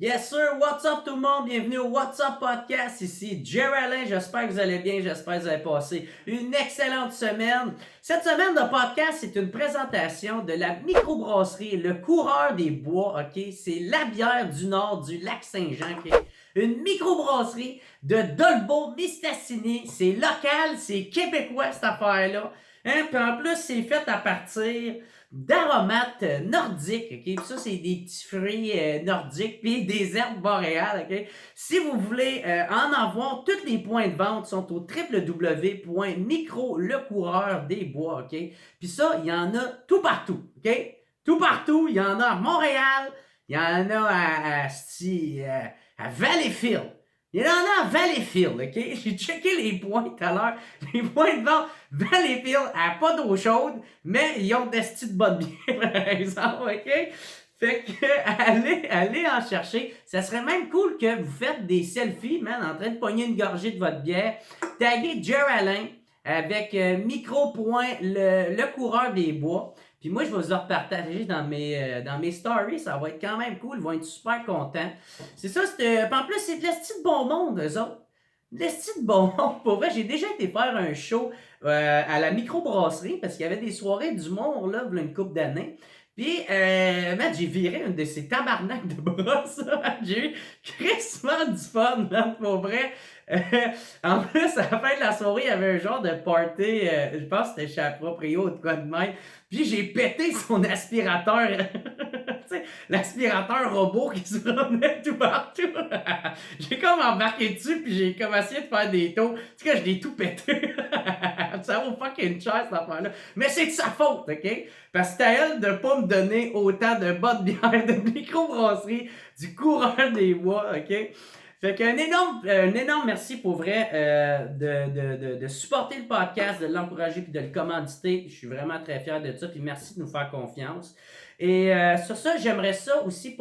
Yes sir, what's up tout le monde? Bienvenue au What's Up Podcast, ici Jerry Alain, j'espère que vous allez bien, j'espère que vous avez passé une excellente semaine. Cette semaine de podcast, c'est une présentation de la microbrasserie Le Coureur des Bois, ok? C'est la bière du nord du lac Saint-Jean, ok? Une microbrasserie de Dolbeau-Mistassini, c'est local, c'est québécois cette affaire-là. Hein? Puis en plus, c'est fait à partir d'aromates nordiques, ok? Puis ça, c'est des petits fruits nordiques, puis des herbes boréales, ok? Si vous voulez en avoir, tous les points de vente sont au www.microlecoureur-des-bois, ok? Puis ça, il y en a tout partout, ok? Tout partout, il y en a à Montréal, il y en a à Valleyfield. Il y en a à Valleyfield, ok? J'ai checké les points tout à l'heure. Les points de vente, Valleyfield, a pas d'eau chaude, mais ils ont des styles de bonne bière, par exemple, ok? Fait que, allez en chercher. Ça serait même cool que vous faites des selfies, man, en train de pogner une gorgée de votre bière. Taguez Jer Alain avec le coureur des bois. Puis moi, je vais vous en repartager dans mes stories. Ça va être quand même cool. Ils vont être super contents. C'est ça, en plus, c'est de l'esti de bon monde, eux autres. De l'esti de bon monde. Pour vrai, j'ai déjà été faire un show à la microbrasserie parce qu'il y avait des soirées d'humour, là, il y a une couple d'années. Puis, man, j'ai viré une de ces tabarnaks de brosse. J'ai eu crissement du fun, man, pour vrai. Euh, En plus, à la fin de la soirée, il y avait un genre de party, je pense que c'était chez Aproprio ou de quoi de même. Puis j'ai pété son aspirateur. Tu sais, l'aspirateur robot qui se promenait tout partout. J'ai comme embarqué dessus, puis j'ai comme essayé de faire des tours. Tu sais, je l'ai tout pété. Ça vaut fucking cher, cette affaire-là. Mais c'est de sa faute, OK? Parce que c'est à elle de ne pas me donner autant de bonnes bières de microbrasserie du coureur des bois, OK? Fait qu'un énorme merci pour vrai de supporter le podcast, de l'encourager puis de le commanditer. Je suis vraiment très fier de ça. Puis merci de nous faire confiance. Et sur ça, j'aimerais ça aussi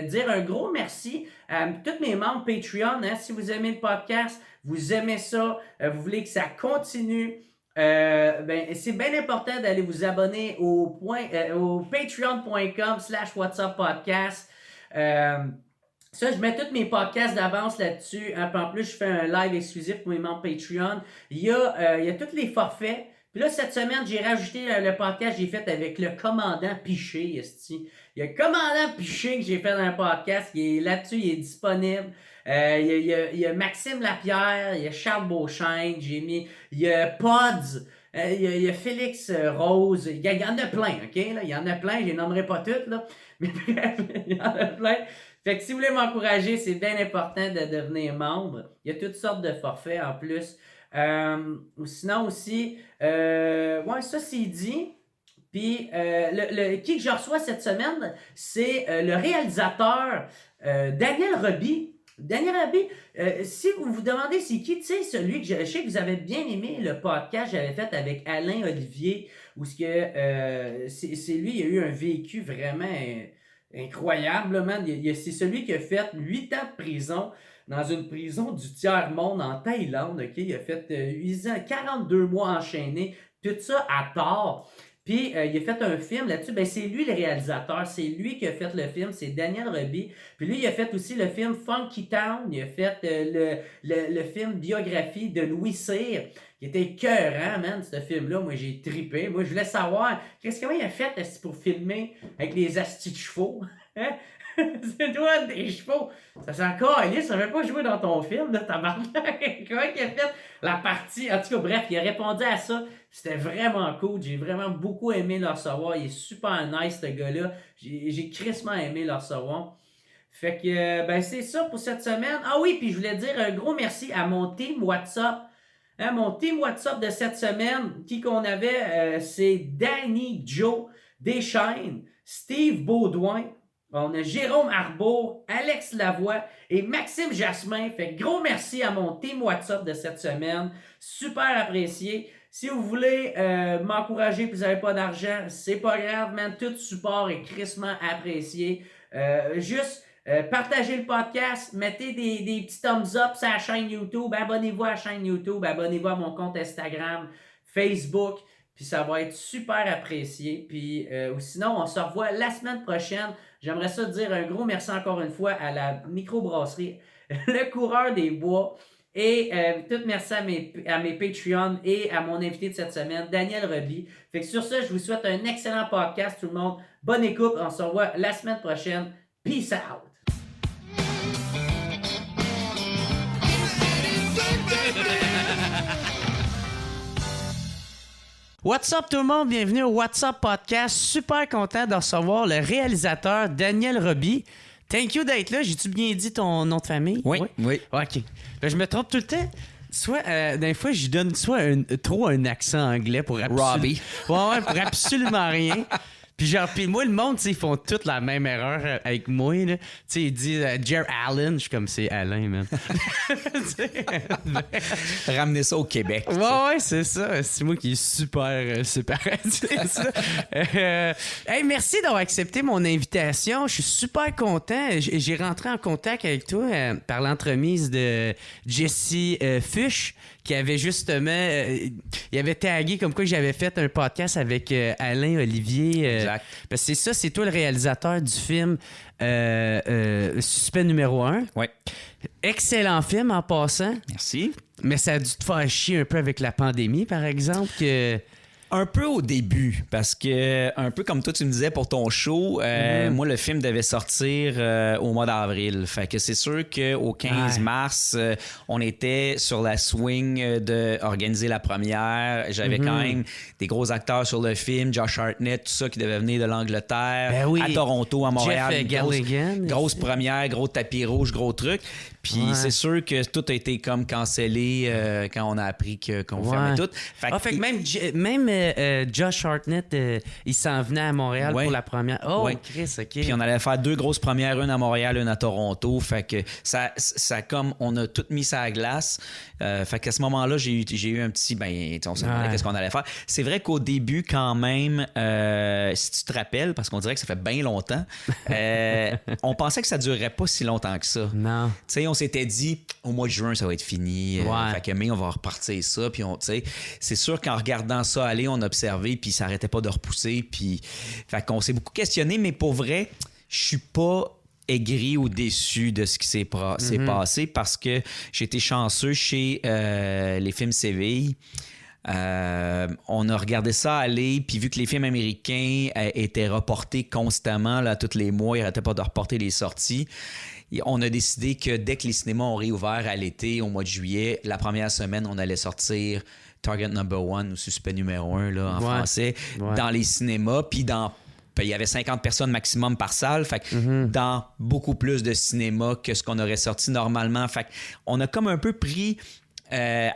dire un gros merci à tous mes membres Patreon. Hein, si vous aimez le podcast, vous aimez ça, vous voulez que ça continue. C'est bien important d'aller vous abonner au patreon.com/whatsuppodcast. Ça, je mets tous mes podcasts d'avance là-dessus. Hein, puis en plus, je fais un live exclusif pour mes membres Patreon. Il y a tous les forfaits. Puis là, cette semaine, j'ai rajouté le podcast que j'ai fait avec le commandant Piché. Esti. Il y a le commandant Piché que j'ai fait dans un podcast. Il est là-dessus, il est disponible. Il y a Maxime Lapierre, il y a Charles Beauchesne, il y a Pods. Il y a Félix Rose, il y en a plein, ok? Là, il y en a plein, je les nommerai pas toutes, là. Mais bref, il y en a plein. Fait que si vous voulez m'encourager, c'est bien important de devenir membre. Il y a toutes sortes de forfaits en plus. Sinon aussi, ouais, ça c'est dit. Puis, qui que je reçois cette semaine, c'est le réalisateur Daniel Roby. Daniel Roby, si vous vous demandez c'est qui, tu sais, celui que je sais que vous avez bien aimé le podcast que j'avais fait avec Alain Olivier, où c'est lui, il a eu un vécu vraiment incroyable, man. C'est celui qui a fait 8 ans de prison dans une prison du tiers-monde en Thaïlande, ok? Il a fait 8 ans, 42 mois enchaînés, tout ça à tort. Puis il a fait un film là-dessus. Ben, c'est lui le réalisateur. C'est lui qui a fait le film. C'est Daniel Roby. Puis lui, il a fait aussi le film Funky Town. Il a fait le film biographie de Louis Cyr, qui était écœurant, man, ce film-là. Moi, j'ai trippé. Moi, je voulais savoir comment il a fait pour filmer avec les astis de chevaux. Hein? C'est toi des chevaux. Ça s'est encore allé, ça n'avait pas joué dans ton film, là, tabarnak. Comment il a fait la partie? En tout cas, bref, il a répondu à ça. C'était vraiment cool. J'ai vraiment beaucoup aimé le recevoir. Il est super nice, ce gars-là. J'ai crissement aimé le recevoir. Fait que, ben, c'est ça pour cette semaine. Ah oui, puis je voulais dire un gros merci à mon team WhatsApp. Hein, mon team WhatsApp de cette semaine, qui qu'on avait, c'est Danny Joe Deschaines, Steve Baudouin, on a Jérôme Arbour, Alex Lavoie et Maxime Jasmin. Fait gros merci à mon team WhatsApp de cette semaine. Super apprécié. Si vous voulez m'encourager et vous n'avez pas d'argent, c'est pas grave, man. Tout support est crissement apprécié. Partagez le podcast, mettez des petits thumbs up sur la chaîne YouTube, abonnez-vous à la chaîne YouTube, abonnez-vous à mon compte Instagram, Facebook, puis ça va être super apprécié. Puis sinon, on se revoit la semaine prochaine J'aimerais ça dire un gros merci encore une fois à la microbrasserie Le Coureur des Bois. Et tout merci à mes Patreons et à mon invité de cette semaine, Daniel Roby. Fait que sur ça, je vous souhaite un excellent podcast, tout le monde. Bonne écoute. On se revoit la semaine prochaine. Peace out. What's up tout le monde? Bienvenue au What's Up Podcast. Super content de recevoir le réalisateur Daniel Roby. Thank you d'être là. J'ai-tu bien dit ton nom de famille? Oui. OK. Ben, je me trompe tout le temps. Soit, des fois, je donne soit trop un accent anglais pour Robbie. Ouais, pour absolument rien. Puis moi, le monde, ils font toute la même erreur avec moi. Tu sais, ils disent Jer Allen. Je suis comme, c'est Alain, man. Ramener ça au Québec. Ouais, c'est ça. C'est moi qui est super. C'est ça. Hey, merci d'avoir accepté mon invitation. Je suis super content. J'ai rentré en contact avec toi par l'entremise de Jesse Fuchs, qui avait justement... il avait tagué comme quoi j'avais fait un podcast avec Alain Olivier. Exact. Parce que c'est ça, c'est toi le réalisateur du film Suspect numéro 1. Oui. Excellent film en passant. Merci. Mais ça a dû te faire chier un peu avec la pandémie, par exemple, que... Un peu au début, parce que, un peu comme toi, tu me disais pour ton show, moi, le film devait sortir au mois d'avril. Fait que c'est sûr qu'au 15 mars, on était sur la swing d'organiser la première. J'avais quand même des gros acteurs sur le film, Josh Hartnett, tout ça, qui devait venir de l'Angleterre, Ben oui. à Toronto, à Montréal. Jeff Galligan. Grosse première, gros tapis rouge, gros truc. Puis c'est sûr que tout a été comme cancellé quand on a appris qu'on fermait tout. Fait que même Josh Hartnett, il s'en venait à Montréal pour la première. Oh, Chris, OK. Puis on allait faire 2 grosses premières, une à Montréal, une à Toronto. Fait que ça comme on a tout mis ça à glace. Fait qu'à ce moment-là, j'ai eu un petit... on se demandait qu'est-ce qu'on allait faire. C'est vrai qu'au début, quand même, si tu te rappelles, parce qu'on dirait que ça fait bien longtemps, on pensait que ça durerait pas si longtemps que ça. Non. Tu sais, on s'était dit, au mois de juin, ça va être fini. Fait que mai, on va repartir ça. Puis, c'est sûr qu'en regardant ça aller, on a observé, puis ça arrêtait pas de repousser. Puis, fait qu'on s'est beaucoup questionné, mais pour vrai, je suis pas aigri ou déçu de ce qui s'est passé parce que j'ai été chanceux chez les films Séville. On a regardé ça aller, puis vu que les films américains étaient reportés constamment, là, tous les mois, ils n'arrêtaient pas de reporter les sorties. On a décidé que dès que les cinémas ont réouvert à l'été, au mois de juillet, la première semaine, on allait sortir Target Number 1 ou Suspect numéro 1 là, en français dans les cinémas. Puis il y avait 50 personnes maximum par salle. Fait que dans beaucoup plus de cinémas que ce qu'on aurait sorti normalement. Fait qu'on a comme un peu pris...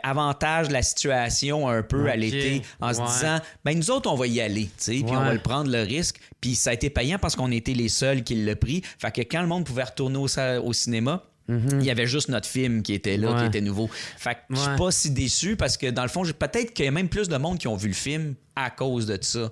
avantage de la situation un peu à l'été en se disant nous autres on va y aller puis on va le prendre le risque, puis ça a été payant parce qu'on était les seuls qui l'ont pris. Fait que quand le monde pouvait retourner au cinéma, il y avait juste notre film qui était là, qui était nouveau. Fait que je suis pas si déçu parce que dans le fond, peut-être qu'il y a même plus de monde qui ont vu le film à cause de ça.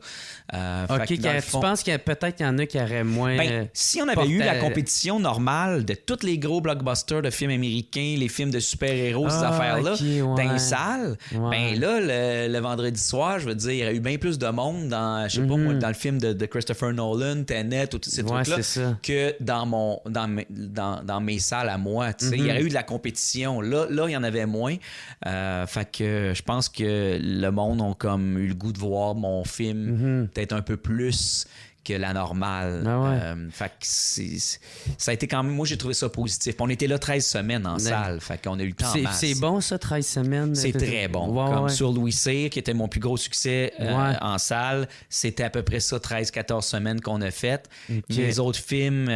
Tu penses qu'il peut-être qu'il y en a qui auraient moins... si on avait eu la compétition normale de tous les gros blockbusters de films américains, les films de super-héros, ces affaires-là, dans les salles, là, le vendredi soir, je veux dire, il y aurait eu bien plus de monde dans, je sais pas moi, dans le film de Christopher Nolan, Tenet, ou tous ces trucs-là, que dans mes salles à moi. Il y aurait eu de la compétition. Là, il y en avait moins. Fait que je pense que le monde a comme eu le goût de voir mon film peut-être un peu plus que la normale. Fait que ça a été quand même... Moi, j'ai trouvé ça positif. On était là 13 semaines en salle. Fait qu'on a eu le temps en masse. C'est bon, ça, 13 semaines? C'est très bon. Comme sur Louis Cyr, qui était mon plus gros succès en salle, c'était à peu près ça, 13-14 semaines qu'on a fait. Les autres films,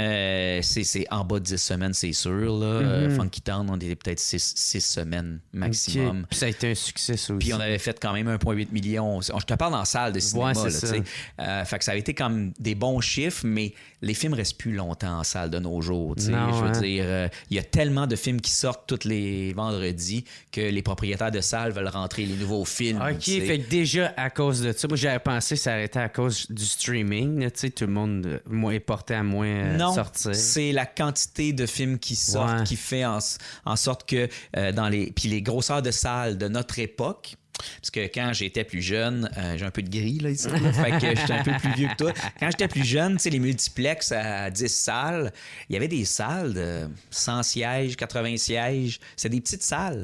c'est en bas de 10 semaines, c'est sûr. Là. Funky Town, on était peut-être 6 semaines maximum. Puis ça a été un succès, ça aussi. Puis on avait fait quand même 1,8 million. Je te parle en salle de cinéma. Fait que ça a été comme des bons chiffres, mais les films restent plus longtemps en salle de nos jours. Je veux dire, il y a tellement de films qui sortent tous les vendredis que les propriétaires de salles veulent rentrer les nouveaux films. OK, fait que déjà, à cause de ça, moi, j'avais pensé que ça arrêtait à cause du streaming. Tout le monde est porté à moins sortir. C'est la quantité de films qui sortent qui fait en sorte que dans les grosseurs de salles de notre époque, Parce que quand j'étais plus jeune, j'ai un peu de gris là ici, là, fait que j'étais un peu plus vieux que toi. Quand j'étais plus jeune, tu sais, les multiplex à 10 salles, il y avait des salles de 100 sièges, 80 sièges. C'est des petites salles.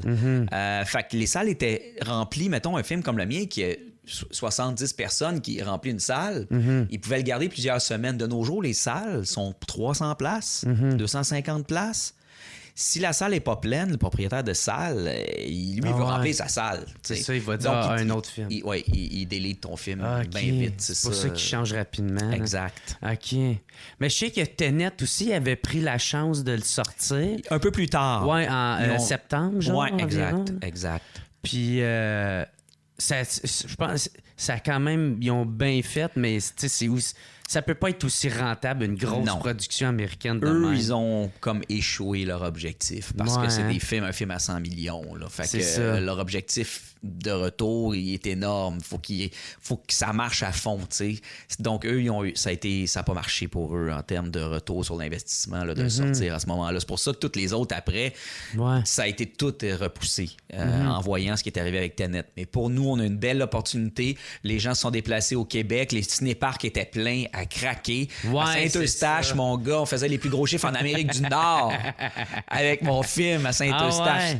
Fait que les salles étaient remplies. Mettons un film comme le mien qui a 70 personnes qui remplit une salle, ils pouvaient le garder plusieurs semaines. De nos jours, les salles sont 300 places, 250 places. Si la salle n'est pas pleine, le propriétaire de salle, lui, il veut remplir sa salle. C'est ça, il va dire un autre film. Il délite ton film bien vite. C'est pour ça qu'il change rapidement. Exact. OK. Mais je sais que Tenet aussi avait pris la chance de le sortir. Un peu plus tard. Oui, en septembre, genre. Oui, environ. exact. Puis, je pense, ça a quand même, ils ont bien fait, mais c'est aussi... Ça peut pas être aussi rentable, une grosse production américaine de même. Ils ont comme échoué leur objectif parce que c'est un film à 100 millions. Là. Fait que leur objectif de retour, il est énorme. Faut que ça marche à fond, tu sais. Donc, eux, ça n'a pas marché pour eux en termes de retour sur l'investissement là, de sortir à ce moment-là. C'est pour ça que toutes les autres après, ça a été tout repoussé en voyant ce qui est arrivé avec Tenet. Mais pour nous, on a une belle opportunité. Les gens se sont déplacés au Québec. Les cinéparcs étaient pleins à craquer. À Saint-Eustache, mon gars, on faisait les plus gros chiffres en Amérique du Nord avec mon film à Saint-Eustache.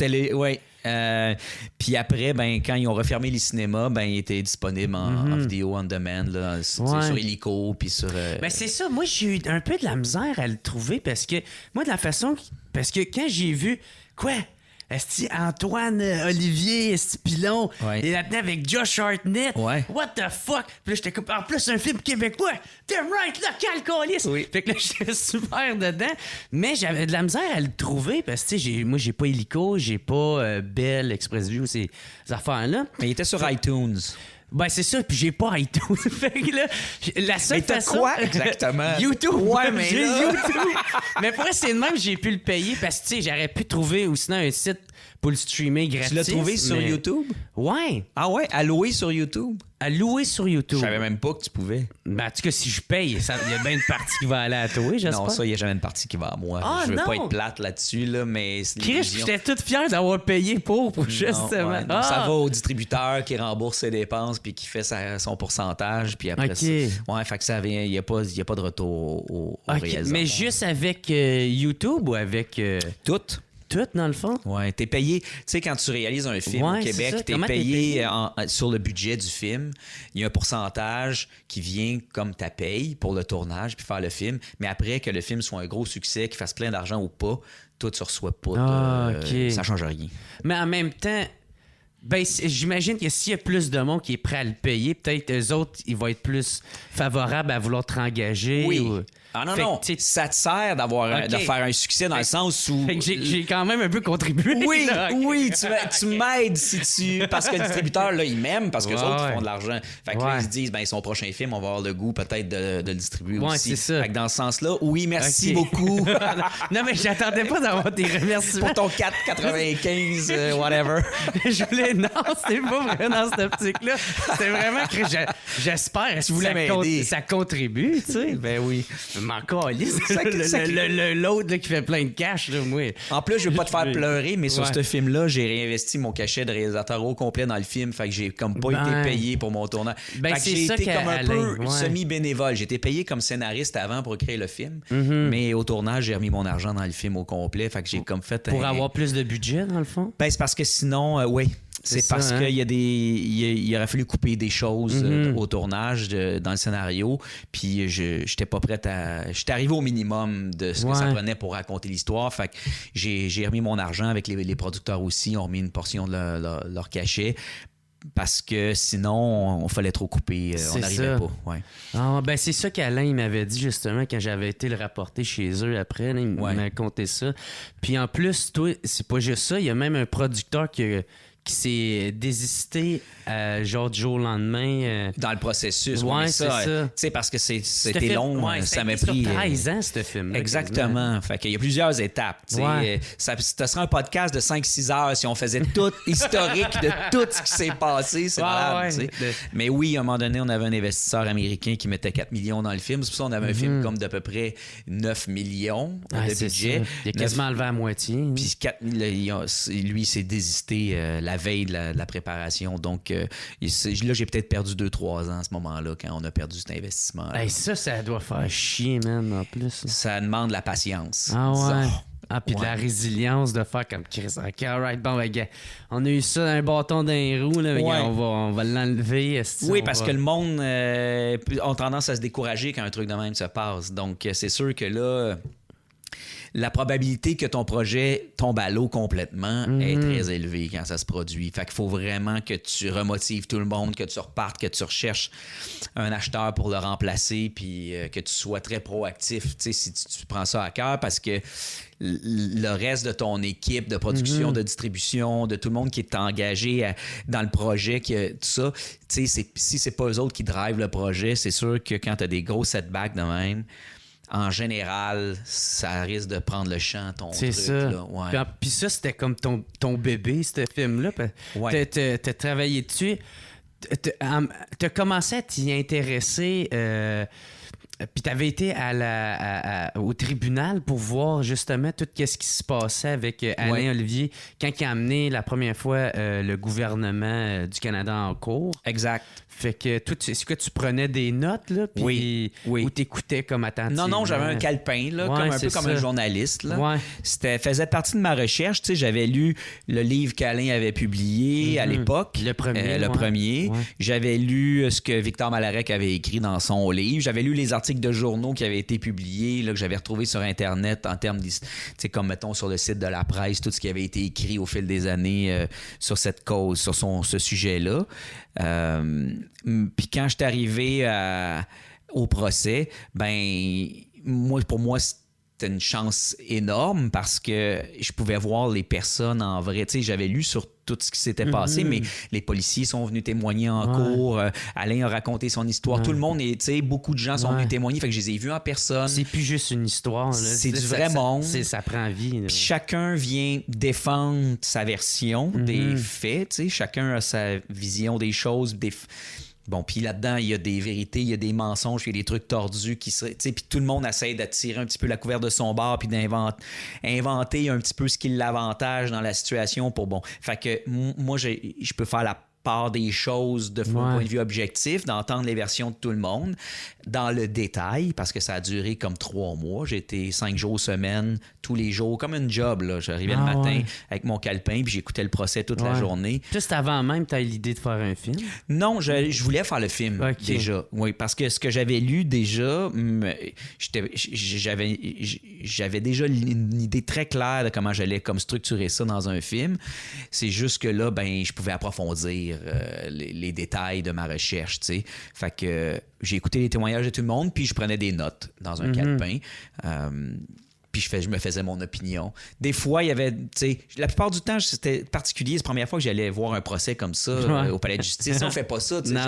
Puis après, quand ils ont refermé les cinémas, il était disponible en vidéo on demand là, sur Illico puis sur... c'est ça. Moi, j'ai eu un peu de la misère à le trouver parce que moi, de la façon... Parce que quand j'ai vu... Quoi? Est-ce Antoine Olivier, est-ce Pilon, il est là-dedans avec Josh Hartnett. What the fuck? Puis là, j'étais comme, en plus, un film québécois. Damn right, local, câlisse. Fait que là, j'étais super dedans. Mais j'avais de la misère à le trouver parce que, moi, j'ai pas Illico, j'ai pas Bell, Express View, ces affaires-là. Mais il était sur iTunes. Ben, c'est ça, puis j'ai pas iTunes. Fait que là, la seule façon... quoi exactement? YouTube. Ouais, mais j'ai là... YouTube. Mais pour c'est de même, j'ai pu le payer parce que, tu sais, j'aurais pu trouver ou sinon un site pour le streamer gratis. Tu l'as trouvé sur YouTube? Ouais. Ah ouais? À louer sur YouTube? À louer sur YouTube. Je savais même pas que tu pouvais. Ben, en tout cas, si je paye, il y a bien une partie qui va aller à toi, j'espère. Non, ça, il n'y a jamais une partie qui va à moi. Je veux pas être plate là-dessus, là, mais... Chris, j'étais toute fière d'avoir payé pour justement. Non, ça va au distributeur qui rembourse ses dépenses puis qui fait son pourcentage. Puis après ça... Ouais, fait que ça vient... Il n'y a pas de retour au réalisateur. Mais juste avec YouTube ou avec... Tout, dans le fond? Ouais, t'es payé. Tu sais, quand tu réalises un film au Québec, t'es payé sur le budget du film. Il y a un pourcentage qui vient comme ta paye pour le tournage puis faire le film. Mais après que le film soit un gros succès, qu'il fasse plein d'argent ou pas, toi, tu reçois pas ça change rien. Mais en même temps, j'imagine que s'il y a plus de monde qui est prêt à le payer, peut-être eux autres, ils vont être plus favorables à vouloir te engager. Oui. Ah non, ça te sert de faire un succès dans le sens où... Fait que j'ai quand même un peu contribué. Oui, oui, tu m'aides si tu... Parce que le distributeur, là, il m'aime parce que les autres, ils font de l'argent. Fait que là, ils se disent, son prochain film, on va avoir le goût peut-être de le distribuer aussi. C'est ça. Fait que dans ce sens-là, oui, merci beaucoup. Non, mais j'attendais pas d'avoir des remerciements. Pour ton 4,95, whatever. Je voulais... Non, c'était pas vraiment dans cette optique-là. C'était vraiment que j'espère que ça contribue, tu sais. Ben oui. Encore l'autre là, qui fait plein de cash, là, moi. En plus, je veux pas te faire pleurer, mais sur ce film-là, j'ai réinvesti mon cachet de réalisateur au complet dans le film. Fait que j'ai comme pas été payé pour mon tournage. Fait que j'ai été comme un peu semi-bénévole. J'ai été payé comme scénariste avant pour créer le film. Mais au tournage, j'ai remis mon argent dans le film au complet. Fait que j'ai comme fait... Pour avoir plus de budget, dans le fond? C'est parce que sinon, oui. C'est parce qu'il y a il aurait fallu couper des choses au tournage dans le scénario. Puis j'étais pas prête à... J'étais arrivé au minimum de ce que ça prenait pour raconter l'histoire. Fait que j'ai remis mon argent avec les producteurs aussi. On remis une portion de leur cachet. Parce que sinon, on fallait trop couper. On n'arrivait pas. Ouais. C'est ça qu'Alain il m'avait dit justement quand j'avais été le rapporter chez eux après. Là, il m'a conté ça. Puis en plus, toi, c'est pas juste ça. Il y a même un producteur qui s'est désisté genre du jour au lendemain. Dans le processus. Ouais, c'est ça. Tu sais, parce que c'était long. Ça m'a pris... sur 13 ans, ce film. Exactement. Fait qu'il y a plusieurs étapes. Ça serait un podcast de 5-6 heures si on faisait tout historique de tout ce qui s'est passé. C'est malade. Mais oui, à un moment donné, on avait un investisseur américain qui mettait 4 millions dans le film. C'est pour ça qu'on avait un film comme d'à peu près 9 millions de budget. Il a quasiment levé à moitié. Puis lui, il s'est désisté la la veille de la préparation. Donc, là, j'ai peut-être perdu 2-3 ans à ce moment-là, quand on a perdu cet investissement. Hey, ça doit faire chier, man, en plus. Ça demande la patience. Ah ouais? Disons. Puis de la résilience de faire comme Chris. OK, alright, bon, ben, gars, on a eu ça, un bâton dans les roues, là, gars, on va l'enlever. Oui, parce que le monde a tendance à se décourager quand un truc de même se passe. Donc, c'est sûr que là, la probabilité que ton projet tombe à l'eau complètement est très élevée quand ça se produit. Fait qu'il faut vraiment que tu remotives tout le monde, que tu repartes, que tu recherches un acheteur pour le remplacer, puis que tu sois très proactif, tu sais, si tu prends ça à cœur, parce que le reste de ton équipe de production, de distribution, de tout le monde qui est engagé dans le projet, tout ça, tu sais, si c'est pas eux autres qui drivent le projet, c'est sûr que quand tu as des gros setbacks de même, en général, ça risque de prendre le champ, ton truc. C'est ça. Là. Ouais. Puis ça, c'était comme ton bébé, ce film-là. Ouais. T'as travaillé dessus. T'as commencé à t'y intéresser... Puis t'avais été au tribunal pour voir justement tout ce qui se passait avec Alain Olivier quand il a amené la première fois le gouvernement du Canada en cours. Exact. Fait que toi, c'est quoi, tu prenais des notes, là? Puis, oui. Ou t'écoutais comme attentivement? Non, j'avais un calepin, là, un peu comme un journaliste. Là. Ouais. Faisait partie de ma recherche. Tu sais, j'avais lu le livre qu'Alain avait publié à l'époque. Le premier. Ouais. J'avais lu ce que Victor Malarec avait écrit dans son livre. J'avais lu les articles de journaux qui avaient été publiés, là, que j'avais retrouvés sur Internet en termes, tu sais, comme mettons sur le site de la presse, tout ce qui avait été écrit au fil des années sur cette cause, sur ce sujet-là. Puis quand je suis arrivé au procès, ben pour moi, c'était une chance énorme parce que je pouvais voir les personnes en vrai. Tu sais, j'avais lu sur tout ce qui s'était passé, mais les policiers sont venus témoigner en cours. Alain a raconté son histoire. Tout le monde, tu sais, beaucoup de gens sont venus témoigner. Fait que je les ai vus en personne. C'est plus juste une histoire. Là. C'est du vrai monde. Ça prend vie. Puis chacun vient défendre sa version des faits. Tu sais, chacun a sa vision des choses. Bon, puis là-dedans, il y a des vérités, il y a des mensonges, il y a des trucs tordus qui seraient. Tu sais, puis tout le monde essaie d'attirer un petit peu la couverte de son bord puis d'inventer un petit peu ce qui l'avantage dans la situation pour bon. Fait que moi, je peux faire la part des choses de point de vue objectif, d'entendre les versions de tout le monde dans le détail, parce que ça a duré comme 3 mois. J'étais 5 jours semaine, tous les jours, comme une job. Là. J'arrivais le matin avec mon calepin, puis j'écoutais le procès toute la journée. Juste avant même, tu as eu l'idée de faire un film? Non, je voulais faire le film déjà. Oui, parce que ce que j'avais lu déjà, j'avais déjà une idée très claire de comment j'allais comme structurer ça dans un film. C'est juste que là, ben, je pouvais approfondir les détails de ma recherche, tu sais. Fait que j'ai écouté les témoignages de tout le monde, puis je prenais des notes dans un calepin. Puis je me faisais mon opinion. Des fois, il y avait, tu sais, la plupart du temps, c'était particulier. C'est la première fois que j'allais voir un procès comme ça au palais de justice. On fait pas ça, tu sais.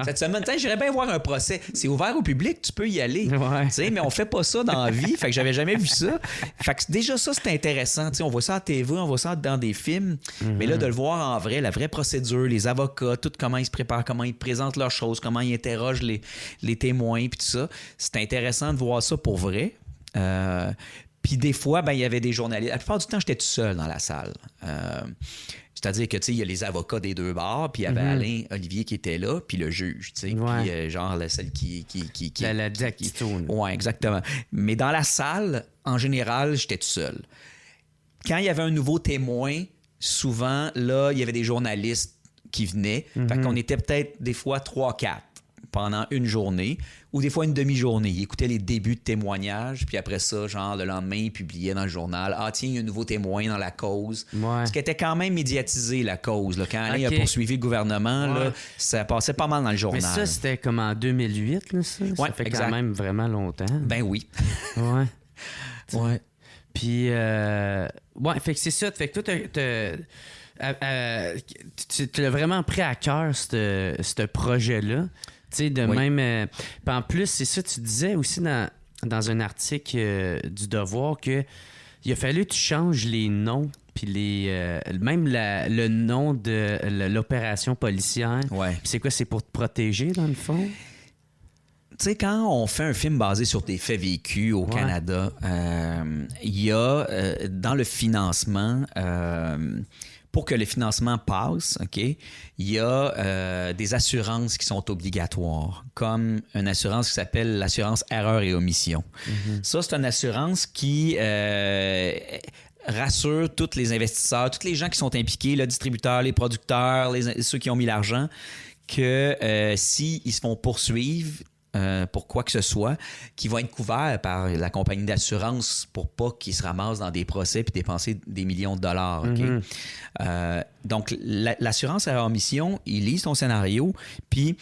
Cette semaine, j'irais bien voir un procès. C'est ouvert au public, tu peux y aller. Tu sais, mais on fait pas ça dans la vie. Fait que j'avais jamais vu ça. Fait que déjà ça, c'était intéressant. Tu sais, on voit ça à TV, on voit ça dans des films. Mais là, de le voir en vrai, la vraie procédure, les avocats, tout comment ils se préparent, comment ils présentent leurs choses, comment ils interrogent les témoins, puis tout ça. C'est intéressant de voir ça pour vrai. Puis des fois, ben, il y avait des journalistes. La plupart du temps, j'étais tout seul dans la salle. C'est-à-dire que, tu sais, il y a les avocats des deux bords, puis il y avait Alain Olivier qui était là, puis le juge, tu sais, puis genre celle qui... La dactyto. Oui, exactement. Mais dans la salle, en général, j'étais tout seul. Quand il y avait un nouveau témoin, souvent, là, il y avait des journalistes qui venaient. Fait qu'on était peut-être des fois 3-4 pendant une journée ou des fois une demi-journée. Ils écoutaient les débuts de témoignages, puis après ça, genre, le lendemain, ils publiaient dans le journal « Ah, tiens, il y a un nouveau témoin dans la cause. » Ce qui était quand même médiatisé, la cause. Là. Quand Alain a poursuivi le gouvernement, là, ça passait pas mal dans le journal. Mais ça, c'était comme en 2008, là, ça? Ça fait quand même vraiment longtemps. Ben oui. Ouais. Puis, fait que c'est ça. Fait que toi, tu l'as vraiment pris à cœur, ce projet-là. Tu sais, de même... Puis en plus, c'est ça, tu disais aussi dans un article du Devoir qu'il a fallu que tu changes les noms, puis même le nom de l'opération policière. Ouais. Puis c'est quoi? C'est pour te protéger, dans le fond? Tu sais, quand on fait un film basé sur des faits vécus au Canada, il y a dans le financement... pour que le financement passe, OK, il y a des assurances qui sont obligatoires, comme une assurance qui s'appelle l'assurance erreur et omission. Ça, c'est une assurance qui rassure tous les investisseurs, tous les gens qui sont impliqués, le distributeur, les producteurs, ceux qui ont mis l'argent, que s'ils se font poursuivre pour quoi que ce soit, qui vont être couverts par la compagnie d'assurance pour pas qu'ils se ramassent dans des procès puis dépenser des millions de dollars. Okay? Donc, l'assurance à omission, ils lisent ton scénario, puis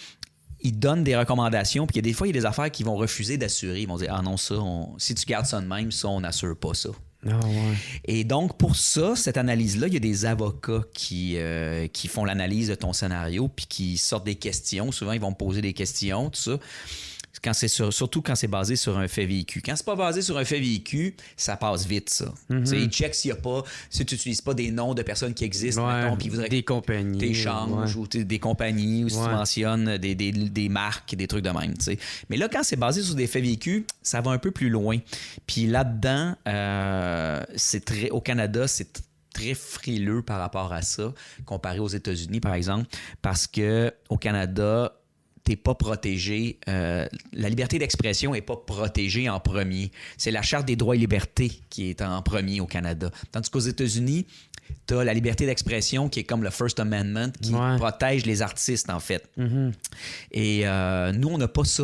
ils donnent des recommandations, puis des fois, il y a des affaires qu'ils vont refuser d'assurer. Ils vont dire « Ah non, ça, si tu gardes ça de même, ça, on n'assure pas ça. » Et donc, pour ça, cette analyse-là, il y a des avocats qui font l'analyse de ton scénario puis qui sortent des questions. Souvent, ils vont me poser des questions, tout ça. Surtout quand c'est basé sur un fait vécu. Quand c'est pas basé sur un fait vécu, ça passe vite, ça. Ils checkent si tu n'utilises pas des noms de personnes qui existent, mettons, puis ils voudraient des compagnies. T'échanges ou des compagnies, ou si tu mentionnes des marques, des trucs de même. T'sais. Mais là, quand c'est basé sur des faits vécus, ça va un peu plus loin. Puis là-dedans, au Canada, c'est très frileux par rapport à ça, comparé aux États-Unis, par exemple, parce qu'au Canada, t'es pas protégé. La liberté d'expression n'est pas protégée en premier. C'est la Charte des droits et libertés qui est en premier au Canada. Tandis qu'aux États-Unis, tu as la liberté d'expression qui est comme le First Amendment qui protège les artistes, en fait. Et nous, on n'a pas ça.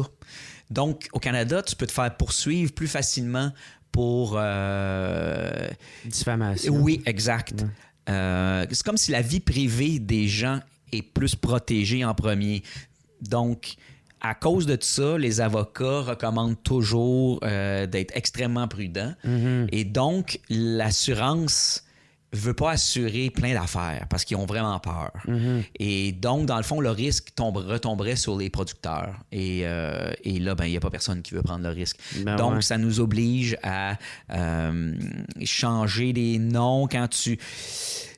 Donc, au Canada, tu peux te faire poursuivre plus facilement pour... diffamation. Oui, exact. C'est comme si la vie privée des gens est plus protégée en premier. Donc, à cause de tout ça, les avocats recommandent toujours d'être extrêmement prudents. Et donc, l'assurance ne veut pas assurer plein d'affaires parce qu'ils ont vraiment peur. Et donc, dans le fond, le risque retomberait sur les producteurs. Et là, il n'y a pas personne qui veut prendre le risque. Donc, ça nous oblige à changer les noms quand tu...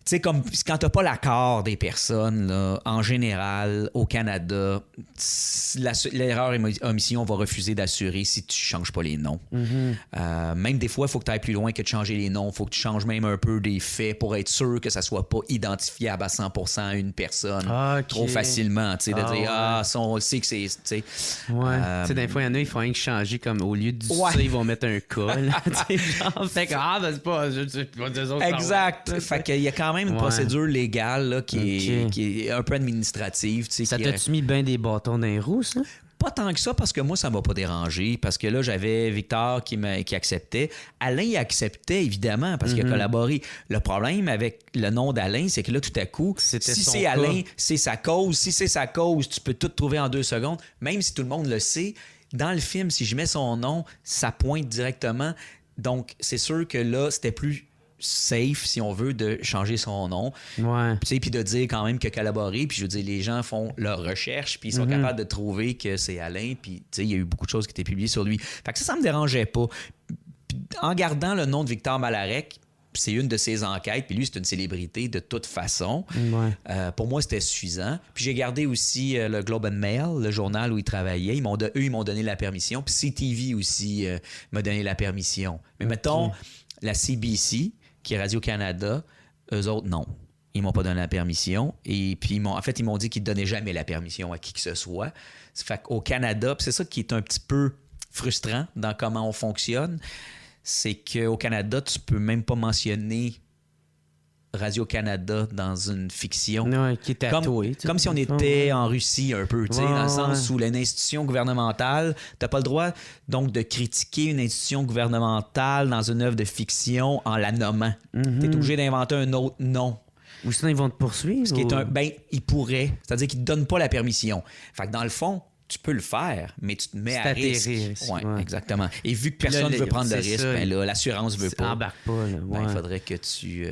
Tu sais, comme quand tu n'as pas l'accord des personnes, là, en général, au Canada, l'erreur et omission va refuser d'assurer si tu ne changes pas les noms. Même des fois, il faut que tu ailles plus loin que de changer les noms. Il faut que tu changes même un peu des faits pour être sûr que ça ne soit pas identifiable à 100% à une personne trop facilement. Tu sais, de dire, ça, on sait que c'est... Tu sais, des fois, il y en a, ils font rien que changer, comme au lieu de ça, ils vont mettre un col. Fait que, c'est pas... Exact. Fait qu'il y a quand même une procédure légale là, qui est un peu administrative. Ça t'a-tu mis bien des bâtons dans les roues, ça? Pas tant que ça, parce que moi, ça ne m'a pas dérangé. Parce que là, j'avais Victor qui acceptait. Alain, il acceptait, évidemment, parce qu'il a collaboré. Le problème avec le nom d'Alain, c'est que là, tout à coup, si c'est Alain, c'est sa cause. Si c'est sa cause, tu peux tout trouver en 2 secondes. Même si tout le monde le sait, dans le film, si je mets son nom, ça pointe directement. Donc, c'est sûr que là, c'était plus safe, si on veut, de changer son nom. Puis de dire quand même qu'il a collaboré. Puis je veux dire, les gens font leur recherche, puis ils sont capables de trouver que c'est Alain. Puis il y a eu beaucoup de choses qui étaient publiées sur lui. Fait que ça me dérangeait pas. Puis, en gardant le nom de Victor Malarec, c'est une de ses enquêtes, puis lui, c'est une célébrité de toute façon. Pour moi, c'était suffisant. Puis j'ai gardé aussi le Globe and Mail, le journal où il travaillait. Eux, ils m'ont donné la permission. Puis CTV aussi m'a donné la permission. Mais mettons, la CBC, qui est Radio-Canada, eux autres, non. Ils m'ont pas donné la permission. Et puis, ils m'ont dit qu'ils ne donnaient jamais la permission à qui que ce soit. Fait qu'au Canada, c'est ça qui est un petit peu frustrant dans comment on fonctionne, c'est qu'au Canada, tu peux même pas mentionner Radio-Canada dans une fiction. Qui est tatoué. Comme si on était en Russie un peu, dans le sens où une institution gouvernementale, t'as pas le droit donc de critiquer une institution gouvernementale dans une œuvre de fiction en la nommant. T'es obligé d'inventer un autre nom. Ou sinon, ils vont te poursuivre? Ils pourraient. C'est-à-dire qu'ils te donnent pas la permission. Fait que dans le fond, tu peux le faire, mais tu te mets à risque. Oui, exactement. Et vu que personne ne veut prendre le risque, l'assurance ne veut pas. Embarque pas. Il faudrait que tu...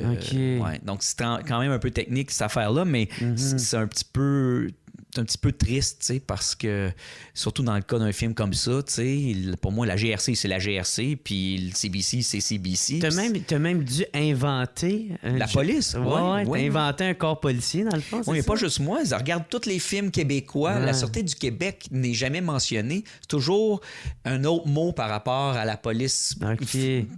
Donc, c'est quand même un peu technique, cette affaire-là, mais c'est un petit peu un petit peu triste, tu sais, parce que, surtout dans le cas d'un film comme ça, tu sais, pour moi, la GRC, c'est la GRC, puis le CBC, c'est CBC. T'as même dû inventer... La police, ouais. T'as inventé un corps policier, dans le fond, oui, mais pas juste moi. Je regarde tous les films québécois. La Sûreté du Québec n'est jamais mentionnée. C'est toujours un autre mot par rapport à la police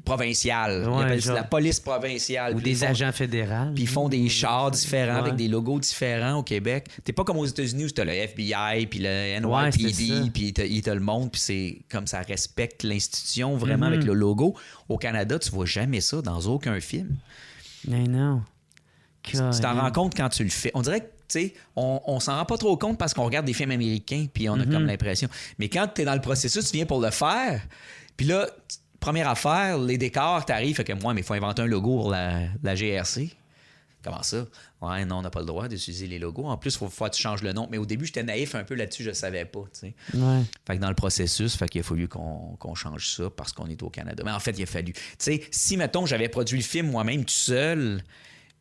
provinciale. Ils appellent ça la police provinciale. Ou des agents fédéraux. Puis ils font des chars différents avec des logos différents au Québec. T'es pas comme aux États-Unis où t'as le FBI, puis le NYPD, puis il te le montre, puis c'est comme ça respecte l'institution vraiment avec le logo. Au Canada, tu vois jamais ça dans aucun film. Mais non. Tu t'en rends compte quand tu le fais. On dirait que, tu sais, on s'en rend pas trop compte parce qu'on regarde des films américains, puis on a comme l'impression. Mais quand t'es dans le processus, tu viens pour le faire, puis là, première affaire, les décors, t'arrives, fait que moi, mais il faut inventer un logo pour la GRC. Comment ça? Ouais, non, on n'a pas le droit d'utiliser les logos. En plus, il faut que tu changes le nom. Mais au début, j'étais naïf un peu là-dessus, je ne savais pas. Tu sais. Fait que dans le processus, il a fallu qu'on change ça parce qu'on est au Canada. Mais en fait, il a fallu. Tu sais, si, mettons, j'avais produit le film moi-même tout seul,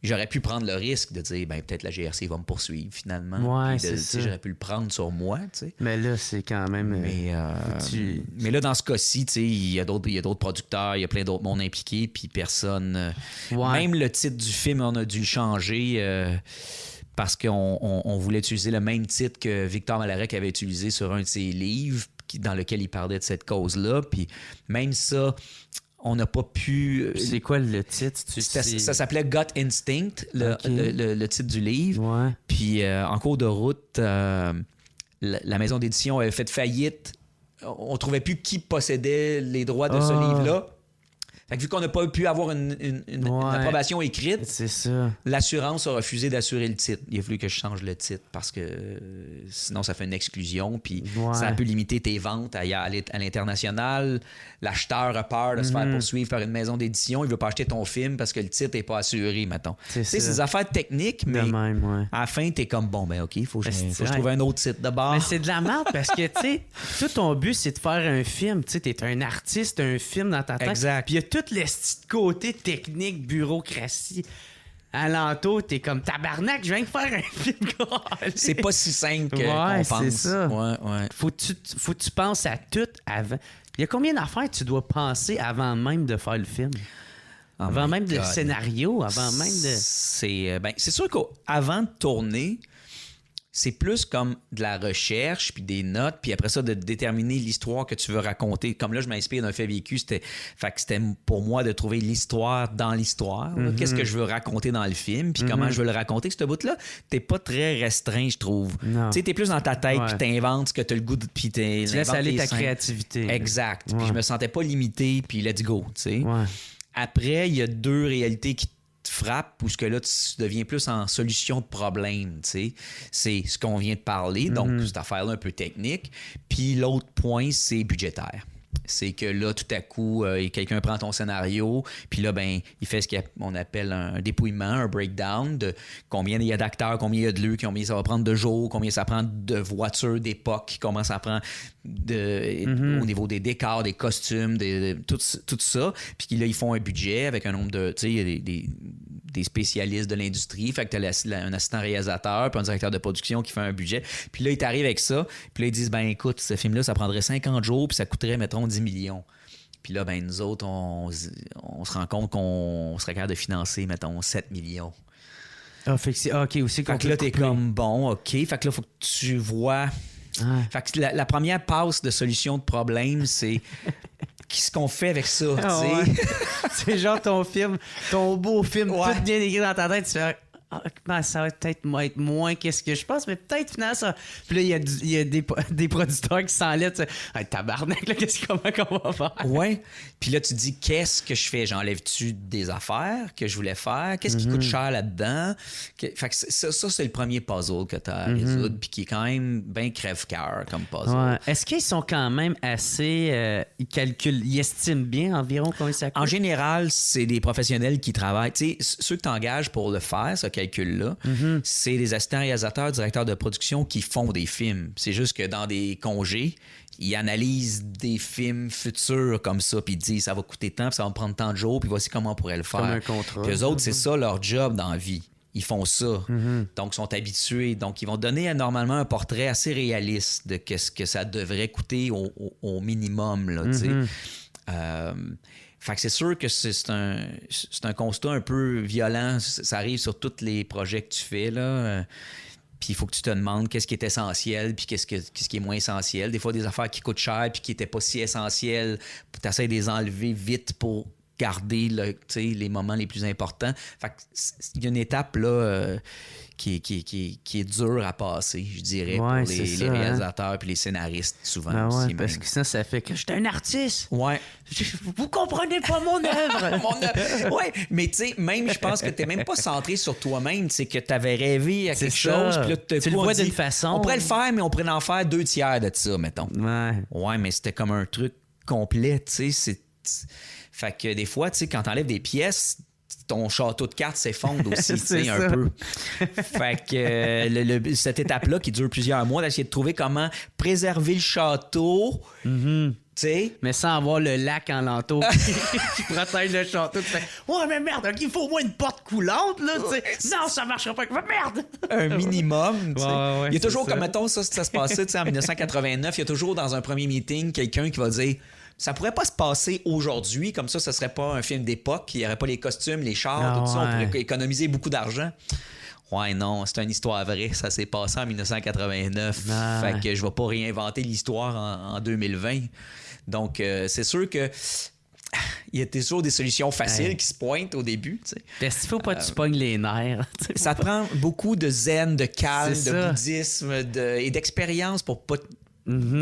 j'aurais pu prendre le risque de dire, ben peut-être la GRC va me poursuivre finalement. Ouais, c'est ça. J'aurais pu le prendre sur moi, tu sais. Mais là, c'est quand même... Mais là, dans ce cas-ci, tu sais, il y a d'autres producteurs, il y a plein d'autres mondes impliqués, puis personne... Même le titre du film, on a dû le changer parce qu'on voulait utiliser le même titre que Victor Malarec avait utilisé sur un de ses livres dans lequel il parlait de cette cause-là. Puis même ça... On n'a pas pu... C'est quoi le titre? Ça s'appelait Gut Instinct, le titre du livre. Ouais. Puis en cours de route, la maison d'édition avait fait faillite. On ne trouvait plus qui possédait les droits de ce livre-là. Fait que vu qu'on n'a pas pu avoir une approbation écrite, c'est ça. L'assurance a refusé d'assurer le titre. Il a fallu que je change le titre parce que sinon ça fait une exclusion. Puis ça a pu limiter tes ventes à l'international. L'acheteur a peur de se faire poursuivre par une maison d'édition. Il veut pas acheter ton film parce que le titre n'est pas assuré, mettons. C'est des affaires techniques, mais à la fin, t'es comme, bon, ben OK, il faut que je trouve un autre titre de bord. Mais c'est de la merde parce que, tu sais, tout ton but, c'est de faire un film. Tu sais, t'es un artiste, un film dans ta tête. Exact. Puis il y a tout le côté technique, bureaucratie. Alentour, t'es comme tabarnak, je viens de faire un film. C'est pas si simple qu'on pense. C'est ça. Ouais. Faut que tu penses à tout avant. Il y a combien d'affaires tu dois penser avant même de faire le film? Avant même le scénario, avant même de... C'est sûr qu'avant de tourner, c'est plus comme de la recherche, puis des notes, puis après ça, de déterminer l'histoire que tu veux raconter. Comme là, je m'inspire d'un fait vécu, c'était pour moi de trouver l'histoire dans l'histoire. Qu'est-ce que je veux raconter dans le film, puis comment je veux le raconter. Ce bout-là, t'es pas très restreint, je trouve. Tu sais, t'es plus dans ta tête, puis t'inventes ce que t'as le goût de... Puis tu laisses aller ta créativité. Exact. Puis je me sentais pas limité, puis let's go, tu sais. Après, il y a deux réalités qui frappe ou ce que là tu deviens plus en solution de problème, tu sais. C'est ce qu'on vient de parler, donc cette affaire-là un peu technique. Puis l'autre point, c'est budgétaire. C'est que là, tout à coup, quelqu'un prend ton scénario, puis là, ben, il fait ce qu'on appelle un dépouillement, un breakdown de combien il y a d'acteurs, combien il y a de lieux, combien ça va prendre de jours, combien ça prend de voitures d'époque, comment ça prend au niveau des décors, des costumes, tout ça. Puis là, ils font un budget avec un nombre de... Tu sais, il y a des spécialistes de l'industrie. Fait que tu as un assistant réalisateur puis un directeur de production qui fait un budget. Puis là, ils t'arrivent avec ça. Puis là, ils disent, ben écoute, ce film-là, ça prendrait 50 jours puis ça coûterait, mettons, 10 millions. Puis là, ben nous autres, on se rend compte qu'on serait capable de financer, mettons, 7 millions. Ah, fait que c'est... OK, aussi. Fait que là, t'es comme, bon, OK. Fait que là, il faut que tu vois... Fait que la première passe de solution de problème, c'est... Qu'est-ce qu'on fait avec ça, tu sais? C'est genre ton film, ton beau film, tout bien écrit dans ta tête, tu fais... ça va peut-être être moins qu'est-ce que je pense, mais peut-être finalement ça. Puis là, il y a des producteurs qui s'enlèvent. Hey, tabarnak, là, comment qu'on va faire? Ouais. Puis là, tu dis, qu'est-ce que je fais? J'enlève-tu des affaires que je voulais faire? Qu'est-ce qui coûte cher là-dedans? Fait que ça, c'est le premier puzzle que tu as à résoudre, puis qui est quand même bien crève-cœur comme puzzle. Ouais. Est-ce qu'ils sont quand même assez... ils estiment bien environ combien ça coûte? En général, c'est des professionnels qui travaillent. Tu sais, ceux que tu engages pour le faire, ce calcul-là, c'est des assistants réalisateurs, directeurs de production qui font des films. C'est juste que dans des congés, ils analysent des films futurs comme ça, puis ils disent ça va coûter tant, puis ça va me prendre tant de jours, puis voici comment on pourrait le faire. Comme un contrat. Puis eux autres, c'est ça leur job dans la vie. ils font ça. Donc, ils sont habitués. Donc, ils vont donner normalement un portrait assez réaliste de ce que ça devrait coûter au minimum, là, tu sais. Fait que c'est sûr que c'est un constat un peu violent. Ça arrive sur tous les projets que tu fais, là. Puis il faut que tu te demandes qu'est-ce qui est essentiel puis qu'est-ce qui est moins essentiel. Des fois, des affaires qui coûtent cher puis qui n'étaient pas si essentielles, tu essaies de les enlever vite pour garder les moments les plus importants. Fait qu'il y a une étape là, qui est dure à passer, je dirais, pour les réalisateurs puis les scénaristes, souvent. Aussi, parce que ça fait que j'étais un artiste. Ouais. Vous comprenez pas mon œuvre. Oui, mais tu sais, même, je pense que t'es même pas centré sur toi-même. C'est que t'avais rêvé à quelque chose, puis là, tu le vois d'une façon. On pourrait le faire, mais on pourrait en faire 2/3 de ça, mettons. Ouais, mais c'était comme un truc complet, tu sais. Fait que des fois, tu sais, quand t'enlèves des pièces, ton château de cartes s'effondre aussi, tu sais, un peu. Fait que cette étape-là qui dure plusieurs mois, d'essayer de trouver comment préserver le château, t'sais. Mais sans avoir le lac en l'entour qui protège le château. Tu fais, ouais, mais merde, il faut au moins une porte coulante, là, tu sais. Non, ça marchera pas. Merde! Un minimum, tu sais. Ouais, il y a toujours, comme mettons, ça se passait, tu sais, en 1989, il y a toujours dans un premier meeting quelqu'un qui va dire, ça pourrait pas se passer aujourd'hui, comme ça serait pas un film d'époque, il y aurait pas les costumes, les chars, tout ça, on pourrait économiser beaucoup d'argent. Ouais, non, c'est une histoire vraie. Ça s'est passé en 1989. Fait que je vais pas réinventer l'histoire en 2020. Donc, c'est sûr que il y a toujours des solutions faciles qui se pointent au début. Est-ce qu'il faut pas que tu pognes les nerfs? Ça te prend beaucoup de zen, de calme, de bouddhisme et d'expérience pour pas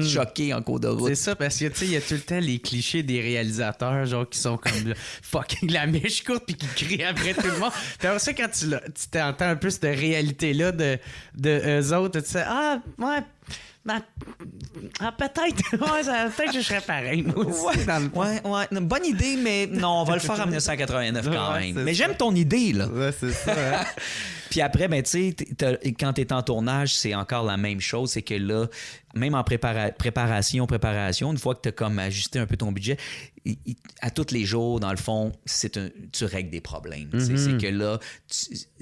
choqué en cours de route. C'est ça, parce que tu sais, il y a tout le temps les clichés des réalisateurs, genre qui sont comme fucking la mèche courte puis qui crient après tout le monde. Puis après ça, quand tu t'entends un peu cette réalité-là de eux autres, tu sais, peut-être. Peut-être que je serais pareil. Ouais. Une bonne idée, mais non, on va le faire en 1989 quand même. Mais j'aime ton idée, là. Ouais, c'est ça. Puis après, ben, tu sais, quand t'es en tournage, c'est encore la même chose. C'est que là, même en préparation, une fois que t'as comme ajusté un peu ton budget, à tous les jours, dans le fond, tu règles des problèmes. C'est que là,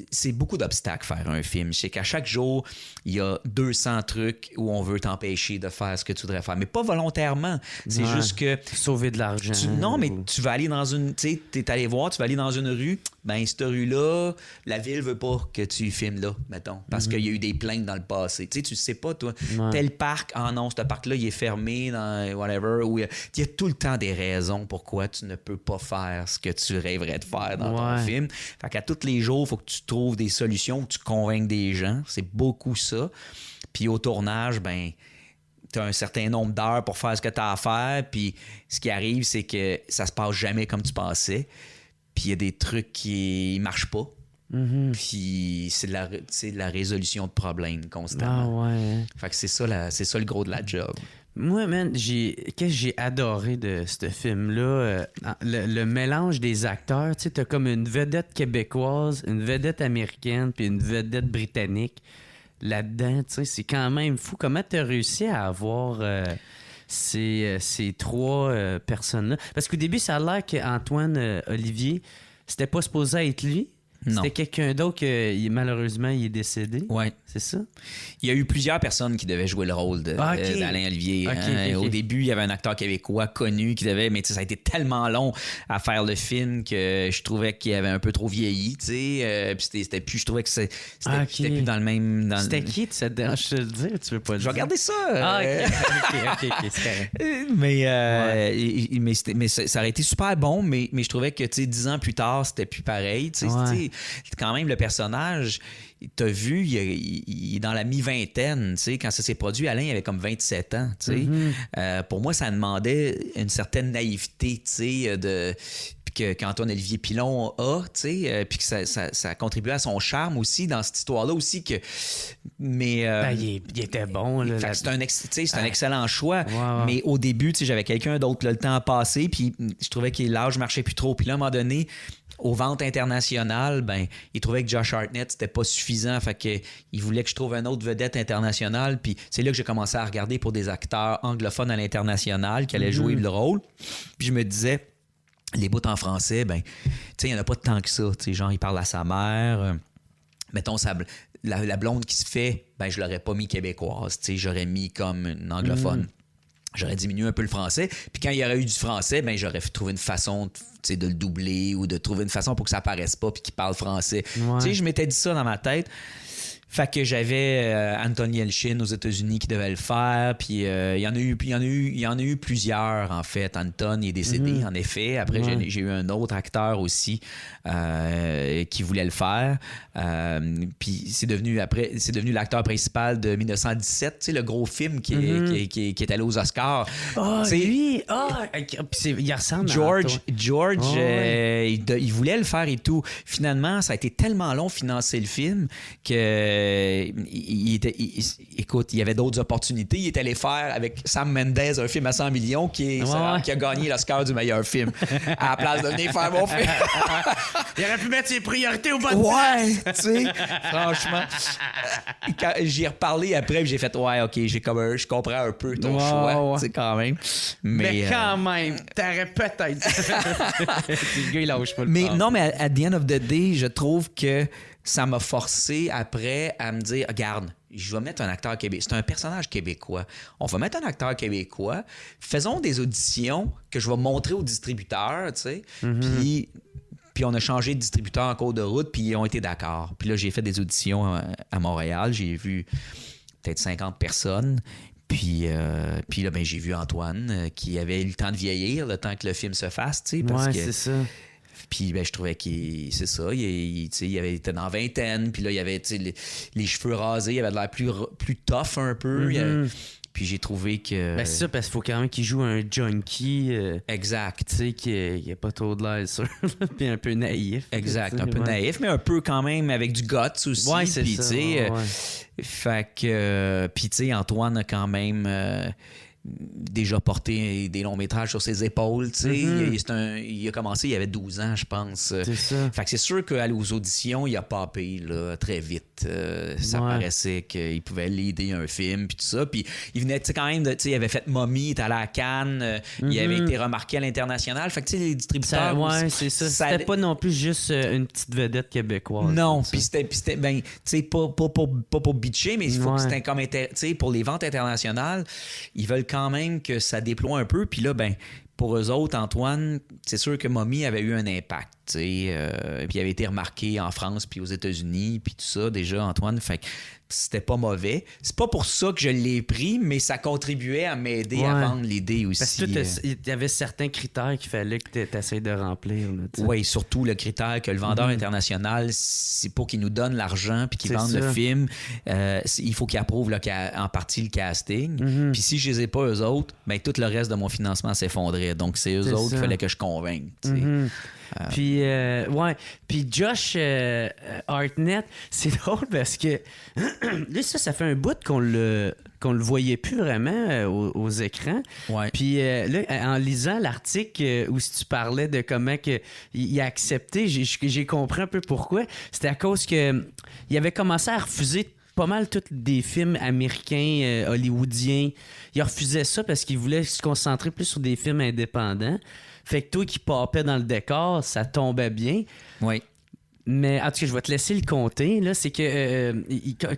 c'est beaucoup d'obstacles faire un film. C'est qu'à chaque jour, il y a 200 trucs où on veut t'empêcher de faire ce que tu voudrais faire. Mais pas volontairement. C'est juste que... Sauver de l'argent. Non, mais tu vas aller dans une... Tu sais, t'es allé voir, tu vas aller dans une rue. Ben, cette rue-là, la ville veut pas que tu filmes là, mettons. Parce qu'il y a eu des plaintes dans le passé. Tu sais, tu sais pas, toi. Tel parc, non, ce parc-là, il est fermé dans whatever. Il y a tout le temps des raisons pourquoi tu ne peux pas faire ce que tu rêverais de faire dans ton film. Fait qu'à tous les jours, il faut que tu trouves des solutions, que tu convainques des gens. C'est beaucoup ça. Puis au tournage, ben, tu as un certain nombre d'heures pour faire ce que tu as à faire. Puis ce qui arrive, c'est que ça se passe jamais comme tu pensais. Puis il y a des trucs qui marchent pas. Puis c'est de la résolution de problèmes constamment. Fait que c'est ça le gros de la job. Moi, man, qu'est-ce que j'ai adoré de ce film-là? Le mélange des acteurs. Tu sais, t'as comme une vedette québécoise, une vedette américaine, puis une vedette britannique. Là-dedans, tu sais, c'est quand même fou. Comment t'as réussi à avoir ces trois personnes-là? Parce qu'au début, ça a l'air qu'Antoine Olivier, c'était pas supposé être lui. Non. C'était quelqu'un d'autre qui, malheureusement, il est décédé. Ouais. C'est ça? Il y a eu plusieurs personnes qui devaient jouer le rôle d'Alain Olivier. Au début, il y avait un acteur québécois connu qui devait... Mais ça a été tellement long à faire le film que je trouvais qu'il avait un peu trop vieilli. Puis c'était plus... Je trouvais que c'était plus dans le même... C'était qui? Ça te dérange de le dire? Tu veux pas le dire? Je vais regarder ça. OK, c'est correct. Mais ça aurait été super bon, mais je trouvais que 10 ans plus tard, c'était plus pareil. Quand même, le personnage... T'as vu, il est dans la mi-vingtaine, tu sais, quand ça s'est produit, Alain il avait comme 27 ans, tu sais. Pour moi, ça demandait une certaine naïveté, tu sais, qu'Antoine Olivier Pilon a, tu sais, puis que ça contribuait à son charme aussi dans cette histoire-là aussi que... Mais... il était bon, là. C'est un excellent choix, mais au début, tu sais, j'avais quelqu'un d'autre, là, le temps a passé, puis je trouvais que l'âge marchait plus trop, puis là, à un moment donné... Aux ventes internationales, ben, il trouvait que Josh Hartnett, c'était pas suffisant. Fait que il voulait que je trouve une autre vedette internationale. Puis c'est là que j'ai commencé à regarder pour des acteurs anglophones à l'international qui allaient jouer le rôle. Puis je me disais, les bouts en français, ben, tu sais, il n'y en a pas tant que ça. Tu sais, genre, il parle à sa mère. mettons, la blonde qui se fait, ben je l'aurais pas mis québécoise, tu sais, j'aurais mis comme une anglophone. J'aurais diminué un peu le français. Puis quand il y aurait eu du français, ben j'aurais trouvé une façon de le doubler ou de trouver une façon pour que ça apparaisse pas puis qu'il parle français. Tu sais, je m'étais dit ça dans ma tête. Fait que j'avais Anthony Yelchin aux États-Unis qui devait le faire, puis il y en a eu plusieurs en fait. Anton est décédé en effet. Après j'ai eu un autre acteur aussi qui voulait le faire. Puis c'est devenu l'acteur principal de 1917, tu sais, le gros film qui est allé aux Oscars. Lui, il ressemble George, il voulait le faire et tout. Finalement, ça a été tellement long de financer le film que écoute, il y avait d'autres opportunités. Il est allé faire avec Sam Mendes un film à 100 millions qui a gagné l'Oscar du meilleur film à la place de venir faire mon film. Il aurait pu mettre ses priorités au bas de tu sais, franchement. Quand j'y ai reparlé après, j'ai fait je comprends un peu ton choix, tu sais, quand même. Mais quand même, t'aurais peut-être. Le gars, il lâche pas le mais non, mais at the end of the day, je trouve que ça m'a forcé après à me dire, regarde, je vais mettre un acteur québécois. C'est un personnage québécois. On va mettre un acteur québécois. Faisons des auditions que je vais montrer aux distributeurs, tu sais. Puis on a changé de distributeur en cours de route, puis ils ont été d'accord. Puis là, j'ai fait des auditions à Montréal. J'ai vu peut-être 50 personnes. Puis là, ben, j'ai vu Antoine qui avait eu le temps de vieillir, le temps que le film se fasse, tu sais. Parce que c'est ça. Puis ben, je trouvais qu'il était dans la vingtaine, puis là, il avait les cheveux rasés, il avait de l'air plus tough un peu. Puis j'ai trouvé que... Ben c'est ça, parce qu'il faut quand même qu'il joue un junkie. Exact. Tu sais, qui n'a pas trop de l'air sûr, puis un peu naïf. Exact, un peu naïf, mais un peu quand même avec du guts aussi. Ouais, c'est puis, ça. Fait que... Puis tu sais, Antoine a quand même... déjà porté des longs métrages sur ses épaules, tu sais. Il a commencé, il avait 12 ans, je pense. C'est ça. Fait que c'est sûr qu'aller aux auditions, il a popé là, très vite. Ça paraissait qu'il pouvait l'aider un film, puis tout ça. Puis il venait, tu sais, quand même, tu sais, il avait fait Mommy, il était allé à Cannes, il avait été remarqué à l'international. Fait que, tu sais, les distributeurs... c'est ça. C'était pas non plus juste une petite vedette québécoise. Non, puis c'était ben, tu sais, pas pour bitcher, mais il faut que c'était comme, tu sais, pour les ventes internationales, ils veulent quand même que ça déploie un peu. Puis là, ben, pour eux autres, Antoine, c'est sûr que Mommy avait eu un impact. Puis il avait été remarqué en France puis aux États-Unis, puis tout ça, déjà, Antoine. Fait que c'était pas mauvais. C'est pas pour ça que je l'ai pris, mais ça contribuait à m'aider à vendre l'idée aussi. Parce que il y avait certains critères qu'il fallait que tu essaies de remplir. Oui, surtout le critère que le vendeur international, c'est pour qu'il nous donne l'argent puis qu'il vende le film, il faut qu'il approuve en partie le casting. Puis si je les ai pas eux autres, ben tout le reste de mon financement s'effondrait. Donc c'est eux autres qu'il fallait que je convainque. Puis Josh Hartnett, c'est drôle parce que là, ça fait un bout qu'on le voyait plus vraiment aux écrans. Ouais. Puis là, en lisant l'article où tu parlais de comment il a accepté, j'ai compris un peu pourquoi. C'était à cause que il avait commencé à refuser pas mal tous des films américains, hollywoodiens. Il refusait ça parce qu'il voulait se concentrer plus sur des films indépendants. Fait que toi qui papais dans le décor, ça tombait bien. Oui. Mais en tout cas, je vais te laisser le compter. Là, c'est que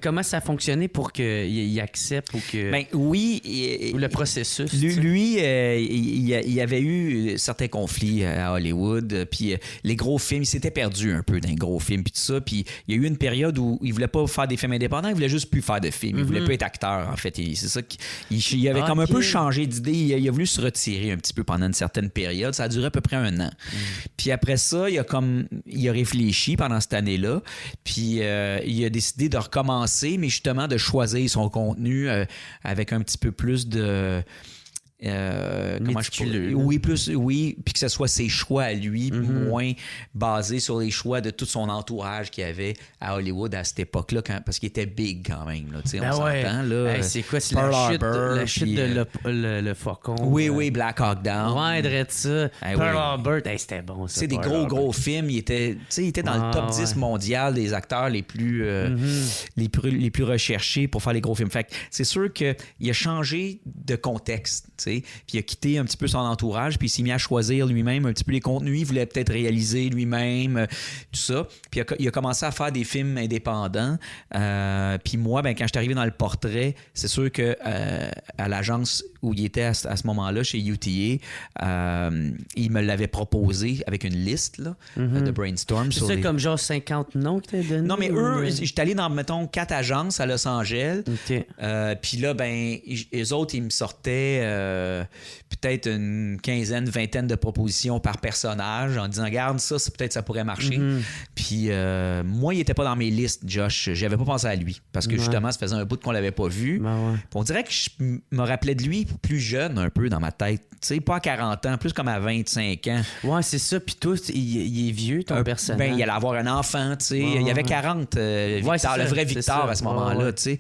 comment ça a fonctionné pour qu'il accepte ou que. Ben oui. Ou le processus. Lui, il y avait eu certains conflits à Hollywood. Puis les gros films, il s'était perdu un peu dans les gros films puis tout ça. Puis il y a eu une période où il voulait pas faire des films indépendants, il voulait juste plus faire de films. Il voulait plus être acteur, en fait. C'est ça qu'il avait comme un peu changé d'idée. Il a voulu se retirer un petit peu pendant une certaine période. Ça a duré à peu près 1 an. Puis après ça, il a réfléchi pendant cette année-là. Puis il a décidé de recommencer, mais justement de choisir son contenu avec un petit peu plus de... puis que ce soit ses choix à lui, moins basé sur les choix de tout son entourage qu'il y avait à Hollywood à cette époque-là, parce qu'il était big quand même. Là, on s'entend. Là, hey, c'est quoi? C'est la chute de le faucon. Oui, Black Hawk Down. Ouais, drette ça. Pearl Harbor, c'était bon ça. C'est des gros films. Il était dans le top 10 mondial des acteurs les plus recherchés pour faire les gros films. Fait que c'est sûr qu'il a changé de contexte. Puis il a quitté un petit peu son entourage, puis il s'est mis à choisir lui-même un petit peu les contenus. Il voulait peut-être réaliser lui-même, tout ça. Puis il a commencé à faire des films indépendants. Puis moi, quand je suis arrivé dans le portrait, c'est sûr que à l'agence où il était à ce moment-là, chez UTA, il me l'avait proposé avec une liste là, de brainstorm. C'est ça comme genre 50 noms que t'as donné? Non, mais eux, j'étais allé dans, mettons, 4 agences à Los Angeles. OK. Puis là, eux autres, ils me sortaient peut-être une quinzaine, vingtaine de propositions par personnage en disant, regarde, ça peut-être ça pourrait marcher. Puis moi, il n'était pas dans mes listes, Josh. J'avais pas pensé à lui parce que justement, ça faisait un bout qu'on l'avait pas vu. Ben ouais. Puis on dirait que je me rappelais de lui plus jeune un peu dans ma tête. Tu sais, pas à 40 ans, plus comme à 25 ans. Ouais, c'est ça. Puis toi, il est vieux, ton personnage. Ben, il allait avoir un enfant, tu sais. Il y avait 40, Victor, le vrai Victor à ce moment-là, tu sais.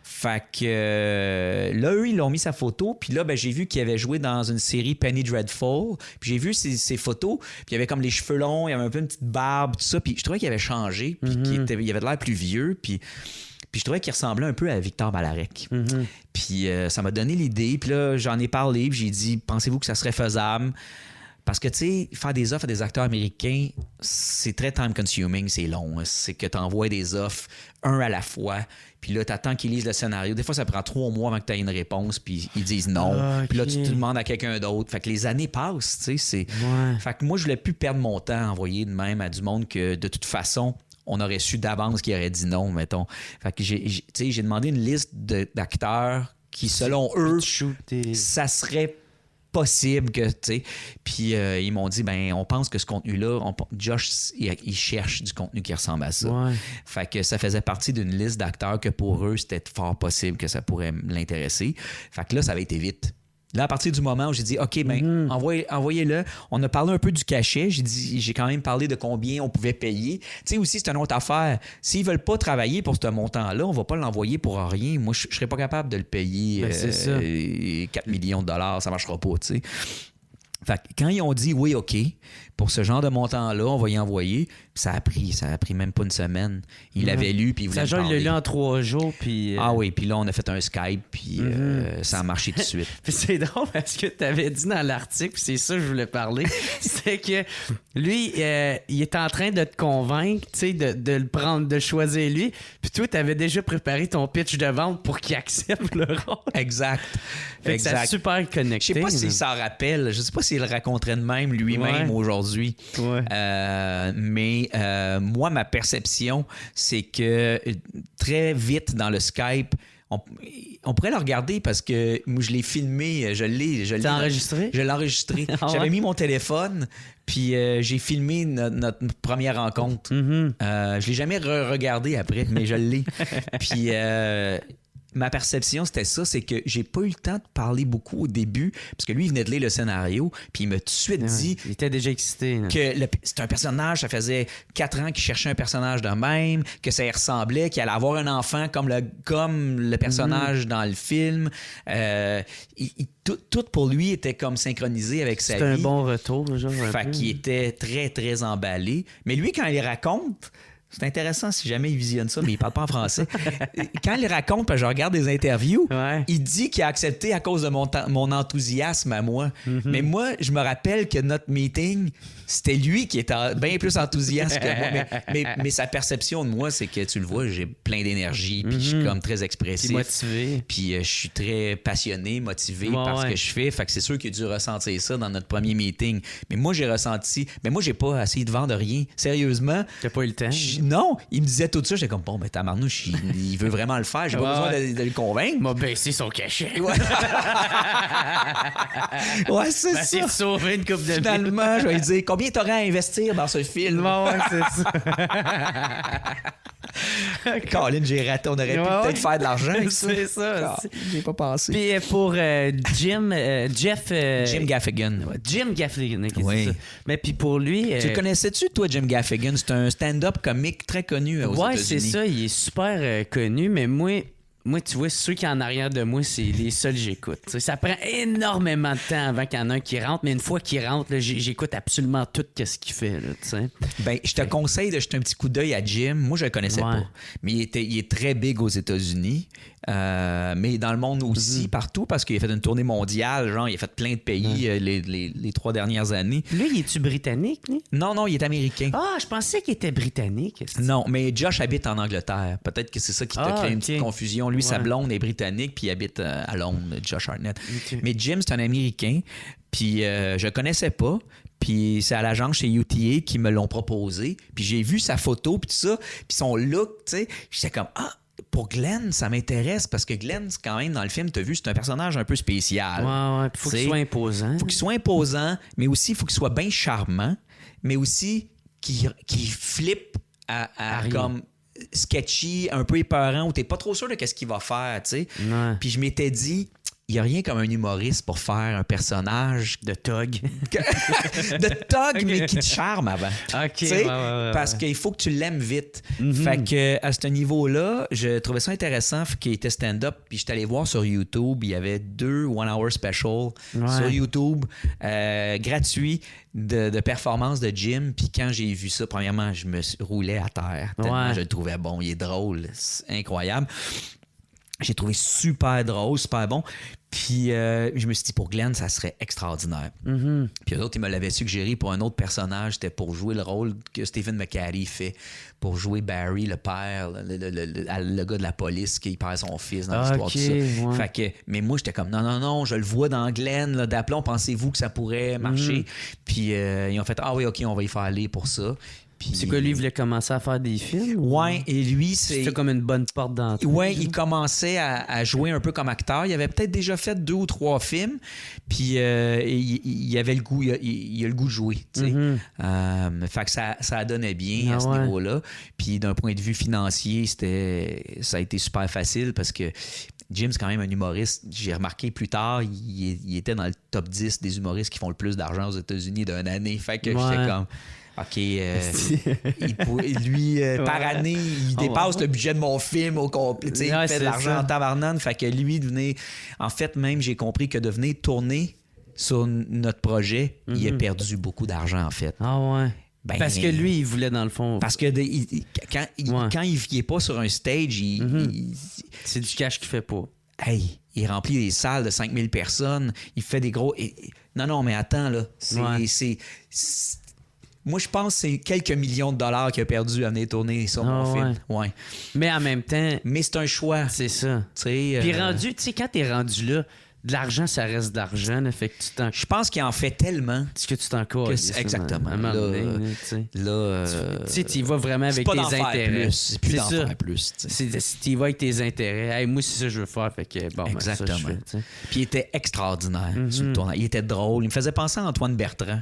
Fait que là, eux, ils l'ont mis sa photo. Puis là, j'ai vu qu'il avait joué dans une série Penny Dreadful. Puis j'ai vu ses photos. Puis il avait comme les cheveux longs, il avait un peu une petite barbe, tout ça. Puis je trouvais qu'il avait changé. Puis il avait de l'air plus vieux. Puis je trouvais qu'il ressemblait un peu à Victor Malarek. Puis ça m'a donné l'idée. Puis là, j'en ai parlé. Puis j'ai dit, pensez-vous que ça serait faisable? Parce que, tu sais, faire des offres à des acteurs américains, c'est très time-consuming, c'est long. C'est que tu envoies des offres, un à la fois, puis là, tu attends qu'ils lisent le scénario. Des fois, ça prend 3 mois avant que tu aies une réponse, puis ils disent non. Puis là, tu te demandes à quelqu'un d'autre. Fait que les années passent, tu sais. Fait que moi, je voulais plus perdre mon temps à envoyer de même à du monde que, de toute façon, on aurait su d'avance qu'il aurait dit non, mettons. Fait que j'ai demandé une liste d'acteurs qui, selon eux, ça serait possible que, tu sais. Puis ils m'ont dit, on pense que ce contenu-là, Josh, il cherche du contenu qui ressemble à ça. Fait que ça faisait partie d'une liste d'acteurs que pour eux, c'était fort possible que ça pourrait l'intéresser. Fait que là, ça avait été vite. Là, à partir du moment où j'ai dit, OK, envoyez-le. On a parlé un peu du cachet. J'ai quand même parlé de combien on pouvait payer. Tu sais, aussi, c'est une autre affaire. S'ils veulent pas travailler pour ce montant-là, on va pas l'envoyer pour rien. Moi, je serais pas capable de le payer 4 millions de dollars. Ça marchera pas, tu sais. Fait que quand ils ont dit oui, OK, pour ce genre de montant-là, on va y envoyer, ça a pris même pas une semaine. Il l'avait lu, puis il voulait me parler. Il l'a lu en 3 jours, puis... Ah oui, puis là, on a fait un Skype, puis ça a marché tout de suite. Puis c'est drôle parce que tu avais dit dans l'article, puis c'est ça que je voulais parler, c'est que lui, il est en train de te convaincre, tu sais, de le prendre, de choisir lui, puis toi, tu avais déjà préparé ton pitch de vente pour qu'il accepte le rôle. Exact. Fait que ça a super connecté. Je sais pas s'il s'en rappelle, je sais pas s'il le raconterait de même lui-même aujourd'hui. Mais moi, ma perception, c'est que très vite dans le Skype, on pourrait le regarder parce que moi, je l'ai filmé, je l'ai. T'as enregistré? Je l'ai enregistré. J'avais mis mon téléphone, puis j'ai filmé notre première rencontre. Je l'ai jamais regardé après, mais je l'ai. Puis... ma perception, c'était ça, c'est que j'ai pas eu le temps de parler beaucoup au début, parce que lui, il venait de lire le scénario, puis il m'a tout de suite dit... Il était déjà excité. Que c'est un personnage, ça faisait 4 ans qu'il cherchait un personnage de même, que ça y ressemblait, qu'il allait avoir un enfant comme le personnage dans le film. Tout pour lui était comme synchronisé avec sa vie. C'était un bon retour, genre. Fait qu'il était très, très emballé. Mais lui, quand il raconte... C'est intéressant si jamais il visionne ça, mais il parle pas en français. Quand il raconte, parce que je regarde des interviews, il dit qu'il a accepté à cause de mon enthousiasme à moi. Mais moi, je me rappelle que notre meeting, c'était lui qui était bien plus enthousiaste que moi. Mais sa perception de moi, c'est que tu le vois, j'ai plein d'énergie, puis je suis comme très expressif. Puis motivé. Puis je suis très passionné, motivé par ce que je fais. Fait que c'est sûr qu'il a dû ressentir ça dans notre premier meeting. Mais moi, j'ai ressenti... Mais moi, j'ai pas essayé de vendre rien. Sérieusement. T'as pas eu le temps? Non, il me disait tout ça. J'étais comme, bon, tabarnouche, il veut vraiment le faire. J'ai pas besoin de le convaincre. Il m'a baissé son cachet. C'est ça. C'est de sauver une coupe de Finalement, je vais lui dire, combien t'aurais à investir dans ce film? C'est ça. Colin, j'ai raté. On aurait pu peut-être faire de l'argent avec ça. C'est ça. J'ai pas pensé. Puis pour Jim Gaffigan. Jim Gaffigan, oui. C'est ça. Mais puis pour lui... Tu le connaissais-tu, toi, Jim Gaffigan? C'est un stand-up comique très connu aux États-Unis. C'est ça. Il est super connu, mais moi, tu vois, ceux qui en arrière de moi, c'est les seuls que j'écoute. T'sais, ça prend énormément de temps avant qu'il y en ait un qui rentre, mais une fois qu'il rentre, là, j'écoute absolument tout ce qu'il fait. Là, je te conseille de jeter un petit coup d'œil à Jim. Moi, je le connaissais pas, mais il est très big aux États-Unis. mais dans le monde aussi, partout, parce qu'il a fait une tournée mondiale, genre, il a fait plein de pays les 3 dernières années. Lui, il est-tu britannique, lui? Non, il est américain. Ah, je pensais qu'il était britannique. Non, mais Josh habite en Angleterre. Peut-être que c'est ça qui t'a créé une petite confusion. Lui, sa blonde est britannique, puis il habite à Londres, Josh Hartnett. Okay. Mais Jim, c'est un Américain, puis je le connaissais pas. Puis c'est à l'agence chez UTA qui me l'ont proposé. Puis j'ai vu sa photo, puis tout ça, puis son look, tu sais. J'étais comme, pour Glenn, ça m'intéresse, parce que Glenn, quand même, dans le film, t'as vu, c'est un personnage un peu spécial. Ouais, faut qu'il soit imposant. Faut qu'il soit imposant, mais aussi, il faut qu'il soit bien charmant, mais aussi qu'il flippe à comme sketchy, un peu épeurant, où t'es pas trop sûr de qu'est-ce qu'il va faire, tu sais. Puis je m'étais dit, il n'y a rien comme un humoriste pour faire un personnage de thug. Mais qui te charme avant. OK. Parce qu'il faut que tu l'aimes vite. Fait que à ce niveau-là, je trouvais ça intéressant qu'il était stand-up. Puis je suis allé voir sur YouTube, il y avait 2 one-hour specials sur YouTube, gratuits, de performances de Jim. Puis quand j'ai vu ça, premièrement, je me roulais à terre. Tellement je le trouvais bon. Il est drôle. C'est incroyable. J'ai trouvé super drôle, super bon. Puis je me suis dit, pour Glenn, ça serait extraordinaire. Puis eux autres, ils me l'avaient suggéré pour un autre personnage. C'était pour jouer le rôle que Stephen McCarty fait, pour jouer Barry, le père, le gars de la police qui perd son fils dans l'histoire de ça. Fait que, mais moi, j'étais comme, non, je le vois dans Glenn. Là, d'aplomb, pensez-vous que ça pourrait marcher? Puis ils ont fait, oui, OK, on va y faire aller pour ça. C'est quoi, lui, il voulait commencer à faire des films? Ouais, et lui, c'était comme une bonne porte d'entrée. Ouais, il commençait à jouer un peu comme acteur. Il avait peut-être déjà fait 2 ou 3 films, puis il avait le goût, il a le goût de jouer, tu sais. Fait que ça donnait bien à ce niveau-là. Puis d'un point de vue financier, ça a été super facile parce que Jim, c'est quand même un humoriste. J'ai remarqué plus tard, il était dans le top 10 des humoristes qui font le plus d'argent aux États-Unis d'une année. Fait que j'étais comme... OK, lui, par année, il dépasse le budget de mon film au complet. Il fait de l'argent en tabarnane. Fait que lui, en fait, même, j'ai compris que de venir tourner sur notre projet, il a perdu beaucoup d'argent, en fait. Ah ouais? Parce que lui, il voulait, dans le fond... Parce que quand il n'est pas sur un stage, c'est du cash qu'il fait pas. Hey, il remplit des salles de 5000 personnes. Il fait des gros... Non, mais attends, là. Moi, je pense que c'est quelques millions de dollars qu'il a perdu à venir tourner sur mon film. Ouais. Mais en même temps... Mais c'est un choix. C'est ça. Puis rendu, tu sais, quand t'es rendu là, de l'argent, ça reste de l'argent. Là, fait que je pense qu'il en fait tellement. Est-ce que tu t'en colles? Exactement. Tu y vas vraiment avec tes intérêts. C'est plus d'en faire plus. Tu y vas avec tes intérêts. Hey, moi, c'est ça que je veux faire. Fait que, bon, exactement. Ça, je fais, puis il était extraordinaire sur le tournage. Il était drôle. Il me faisait penser à Antoine Bertrand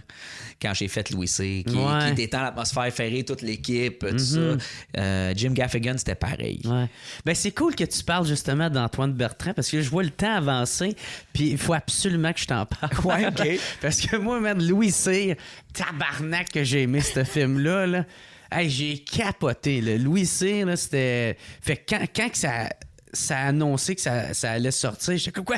quand j'ai fait Louis C. Qui détend l'atmosphère, ferrée, toute l'équipe, tout ça. Jim Gaffigan, c'était pareil. Ouais. Ben, c'est cool que tu parles justement d'Antoine Bertrand parce que je vois le temps avancer. Puis il faut absolument que je t'en parle. Ouais, OK. Parce que moi, man, Louis Cyr, tabarnak que j'ai aimé ce film-là. Là. Hey, j'ai capoté. Là. Louis Cyr, là, c'était... Fait que quand que ça a annoncé que ça allait sortir, j'étais comme quoi?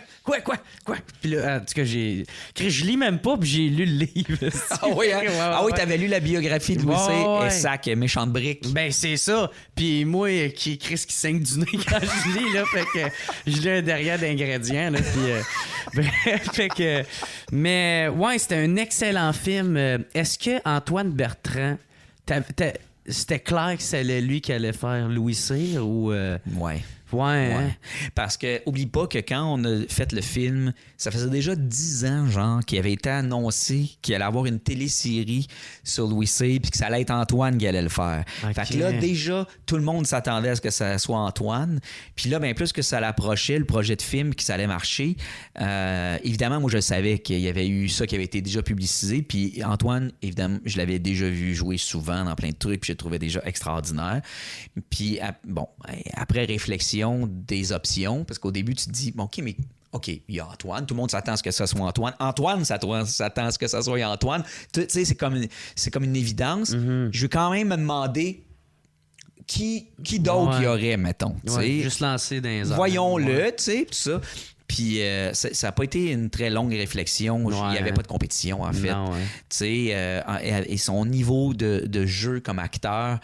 Puis là, en tout cas, je lis même pas, puis j'ai lu le livre. Ah oui, hein? Oui, t'avais lu la biographie de Louis Cyr et sac, méchante brique. Ben, c'est ça. Puis moi, qui saigne du nez quand je lis, là, fait que je lis un derrière d'ingrédients, là, puis... fait que... Mais, ouais, c'était un excellent film. Est-ce que Antoine Bertrand... C'était clair que c'était lui qui allait faire Louis Cyr ou... Ouais. Hein? Parce que, oublie pas que quand on a fait le film, ça faisait déjà 10 ans, genre, qu'il avait été annoncé qu'il allait avoir une télésérie sur Louis C. puis que ça allait être Antoine qui allait le faire. Okay. Fait que là, déjà, tout le monde s'attendait à ce que ça soit Antoine. Puis là, bien plus que ça l'approchait, le projet de film, que ça allait marcher, évidemment, moi, je savais qu'il y avait eu ça qui avait été déjà publicisé. Puis Antoine, évidemment, je l'avais déjà vu jouer souvent dans plein de trucs, puis je le trouvais déjà extraordinaire. Puis, bon, après réflexion des options, parce qu'au début, tu te dis, bon, OK, il y a Antoine. Tout le monde s'attend à ce que ça soit Antoine. Antoine s'attend à ce que ça soit Antoine. Tu sais, c'est comme une évidence. Je veux quand même me demander qui d'autre il y aurait, mettons. Juste lancer dans les airs. Voyons-le, tu sais, tout ça. Puis ça n'a pas été une très longue réflexion. Il n'y avait pas de compétition, en fait. Non, ouais. Tu sais, et son niveau de jeu comme acteur,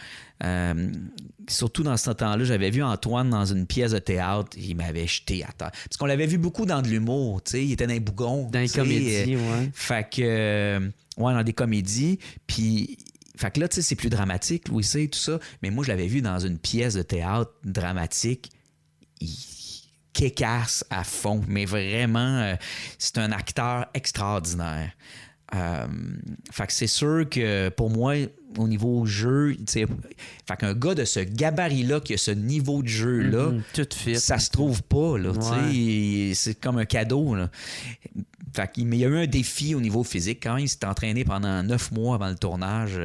surtout dans ce temps-là, j'avais vu Antoine dans une pièce de théâtre, il m'avait jeté à terre. Parce qu'on l'avait vu beaucoup dans de l'humour, tu sais, il était dans les bougons. Dans les comédies, ouais. Fait que, dans des comédies, puis... Fait que là, tu sais, c'est plus dramatique, Louis C, tout ça. Mais moi, je l'avais vu dans une pièce de théâtre dramatique. Il kécasse à fond. Mais vraiment, c'est un acteur extraordinaire. Fait que c'est sûr que pour moi, au niveau jeu, fait qu'un gars de ce gabarit-là, qui a ce niveau de jeu-là, tout fit. Ça se trouve pas, là. Ouais. C'est comme un cadeau, là. Mais il y a eu un défi au niveau physique quand même. Il s'est entraîné pendant 9 mois avant le tournage,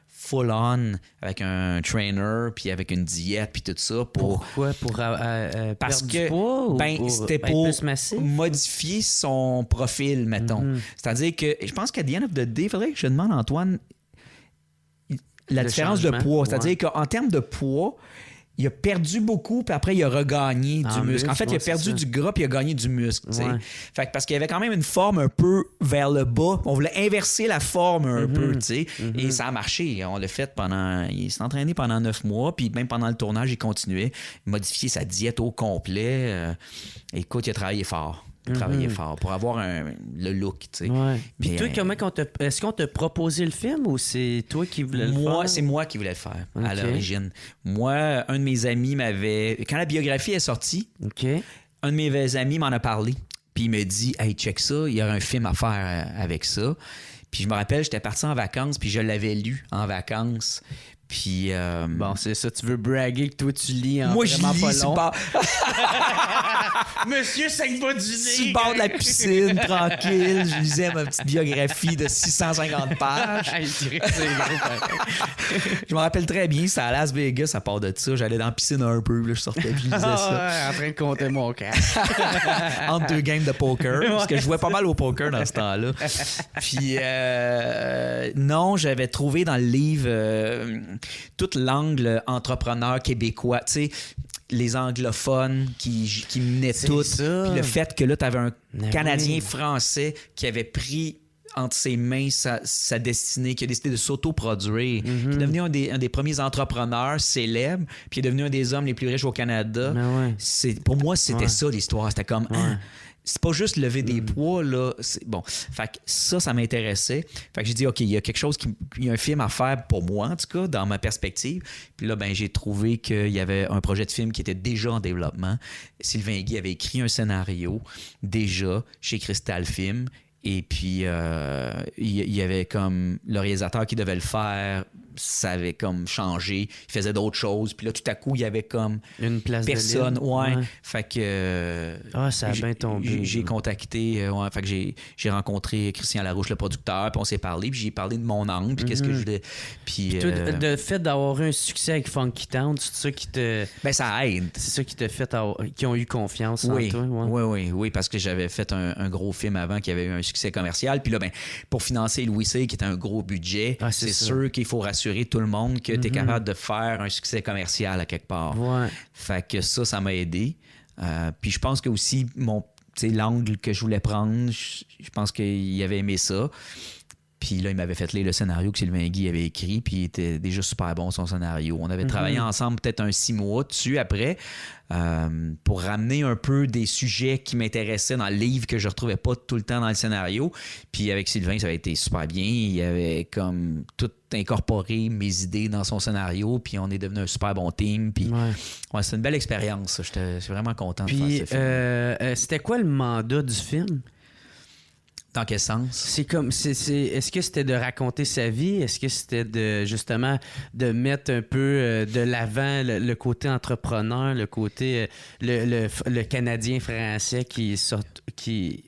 full on, avec un trainer, puis avec une diète, puis tout ça. Pourquoi? Pour parce perdre que, du poids? C'était pour modifier son profil, mettons. C'est-à-dire que je pense qu'à the end of the day, il faudrait que je demande à Antoine la différence de poids. C'est-à-dire qu'en termes de poids, il a perdu beaucoup, puis après, il a regagné du muscle. En fait, il a perdu du gras, puis il a gagné du muscle. Ouais. Fait que parce qu'il y avait quand même une forme un peu vers le bas. On voulait inverser la forme un peu, tu sais. Et ça a marché. On l'a fait il s'est entraîné pendant 9 mois, puis même pendant le tournage, il continuait. Modifier sa diète au complet. Écoute, il a travaillé fort. Fort pour avoir le look, tu sais. Ouais. Puis toi, est-ce qu'on t'a proposé le film ou c'est toi qui voulais le faire? C'est moi qui voulais le faire à l'origine. Moi, un de mes amis quand la biographie est sortie, un de mes amis m'en a parlé. Puis il me dit, hey, check ça, il y a un film à faire avec ça. Puis je me rappelle, j'étais parti en vacances, puis je l'avais lu en vacances. Puis. Bon, c'est ça, tu veux braguer que toi tu lis en moi, vraiment pas long. Monsieur, ça me va du nez. Sur le bord de la piscine, tranquille. Je lisais ma petite biographie de 650 pages. Je me rappelle très bien, c'était à Las Vegas, à part de ça. J'allais dans la piscine un peu, là, je sortais, puis je lisais ça. En train de compter mon cash. Entre 2 games de poker, parce que je jouais pas mal au poker dans ce temps-là. Puis, non, j'avais trouvé dans le livre tout l'angle entrepreneur québécois, tu sais, les anglophones qui menaient tout. Puis le fait que là, tu avais un Canadien français qui avait pris entre ses mains sa destinée, qui a décidé de s'autoproduire, qui est devenu un des premiers entrepreneurs célèbres, puis est devenu un des hommes les plus riches au Canada. Pour moi, c'était ça l'histoire. C'était comme... C'est pas juste lever des poids, là. Bon, fait que ça m'intéressait. Fait que j'ai dit, OK, il y a quelque chose, il y a un film à faire pour moi, en tout cas, dans ma perspective. Puis là, j'ai trouvé qu'il y avait un projet de film qui était déjà en développement. Sylvain Guy avait écrit un scénario, déjà, chez Crystal Film. Et puis, il y avait comme le réalisateur qui devait le faire, ça avait comme changé. Il faisait d'autres choses. Puis là, tout à coup, il y avait comme une place personne. De libre. Ouais. Fait que... ça a bien tombé. J'ai contacté... fait que j'ai rencontré Christian Larouche, le producteur, puis on s'est parlé, puis j'ai parlé de mon angle, puis qu'est-ce que je voulais... Puis... toi, le fait d'avoir eu un succès avec Funky Town, c'est ça qui te... ça aide. C'est ça qui t'a fait... qui ont eu confiance en toi. Oui, parce que j'avais fait un gros film avant qui avait eu un succès commercial. Puis là, pour financer Louis C, qui était un gros budget, c'est sûr qu'il faut rassurer tout le monde que tu es capable de faire un succès commercial à quelque part. Fait que ça m'a aidé. Puis je pense que aussi, l'angle que je voulais prendre, je pense qu'il avait aimé ça. Puis là, il m'avait fait lire le scénario que Sylvain Guy avait écrit, puis il était déjà super bon, son scénario. On avait travaillé ensemble peut-être 6 mois dessus après, pour ramener un peu des sujets qui m'intéressaient dans le livre que je ne retrouvais pas tout le temps dans le scénario. Puis avec Sylvain, ça avait été super bien. Il avait comme tout incorporé mes idées dans son scénario, puis on est devenu un super bon team. Puis c'est une belle expérience. Je suis vraiment content de faire ce film. C'était quoi le mandat du film? Dans quel sens? Est-ce que c'était de raconter sa vie? Est-ce que c'était justement de mettre un peu de l'avant le côté entrepreneur, le côté le Canadien français qui...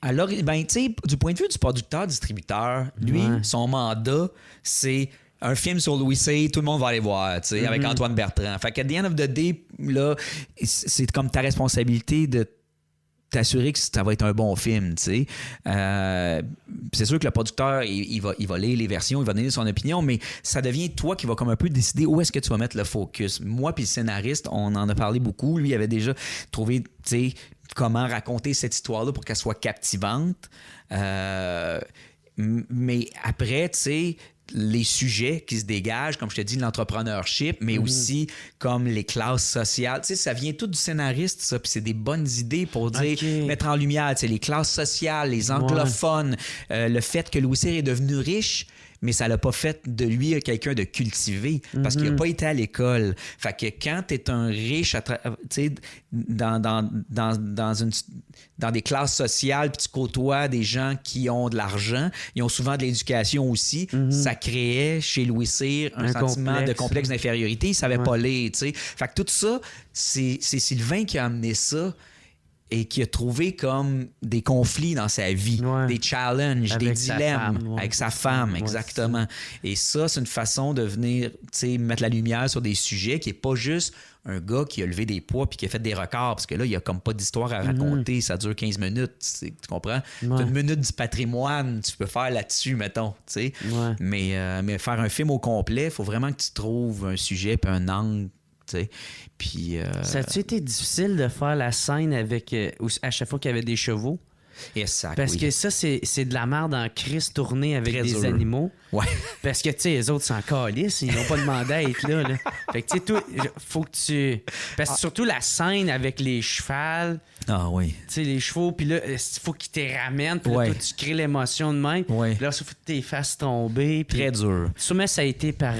Alors, tu sais, du point de vue du producteur-distributeur, lui, son mandat, c'est un film sur Louis C, tout le monde va aller voir, tu sais, avec Antoine Bertrand. Fait qu'à the end of the day, là, c'est comme ta responsabilité de t'assurer que ça va être un bon film, tu sais. C'est sûr que le producteur, il va lire les versions, il va donner son opinion, mais ça devient toi qui va comme un peu décider où est-ce que tu vas mettre le focus. Moi puis le scénariste, on en a parlé beaucoup. Lui, il avait déjà trouvé, tu sais, comment raconter cette histoire-là pour qu'elle soit captivante. Mais après, tu sais, les sujets qui se dégagent, comme je te dis, l'entrepreneurship, mais aussi comme les classes sociales. Tu sais, ça vient tout du scénariste, ça, puis c'est des bonnes idées pour dire, mettre en lumière, tu sais, les classes sociales, les anglophones, le fait que Louis Cyr est devenu riche, mais ça l'a pas fait de lui quelqu'un de cultivé parce qu'il n'a pas été à l'école. Fait que quand tu es un riche dans des classes sociales puis tu côtoies des gens qui ont de l'argent, ils ont souvent de l'éducation aussi, ça créait chez Louis Cyr un sentiment de complexe d'infériorité. Il savait pas lire, tu sais. Fait que tout ça, c'est Sylvain qui a amené ça et qui a trouvé comme des conflits dans sa vie, des challenges, avec des dilemmes avec sa femme, exactement. Et ça, c'est une façon de venir mettre la lumière sur des sujets qui n'est pas juste un gars qui a levé des poids puis qui a fait des records, parce que là, il n'y a comme pas d'histoire à raconter, ça dure 15 minutes, tu comprends? Ouais. Une minute du patrimoine, tu peux faire là-dessus, mettons, tu sais. Mais faire un film au complet, il faut vraiment que tu trouves un sujet puis un angle. Puis, ça a-tu été difficile de faire la scène avec à chaque fois qu'il y avait des chevaux? Exact, parce que ça, c'est de la merde en crise tournée avec des animaux. Ouais. Parce que, tu sais, les autres s'en calissent, ils n'ont pas demandé à être là. Fait que, tu sais, toi, faut que tu... Parce que surtout la scène avec les chevals... Ah oui. Tu sais, les chevaux, puis là, il faut qu'ils te ramènent, puis là, toi, tu crées l'émotion de même. Puis là, il faut que tu les fasses tomber. Très dur. Sûrement, ça a été par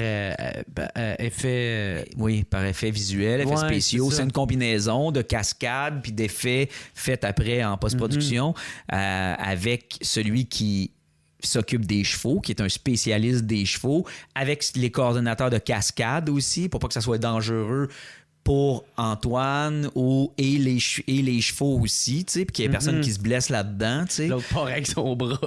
effet... Oui, par effet visuel, effets spéciaux. C'est une combinaison de cascades puis d'effets faits après en post-production avec celui qui s'occupe des chevaux, qui est un spécialiste des chevaux, avec les coordonnateurs de cascade aussi, pour pas que ça soit dangereux pour Antoine et les chevaux aussi, tu sais, puis qu'il y ait personne qui se blesse là-dedans, tu sais. L'autre part avec son bras.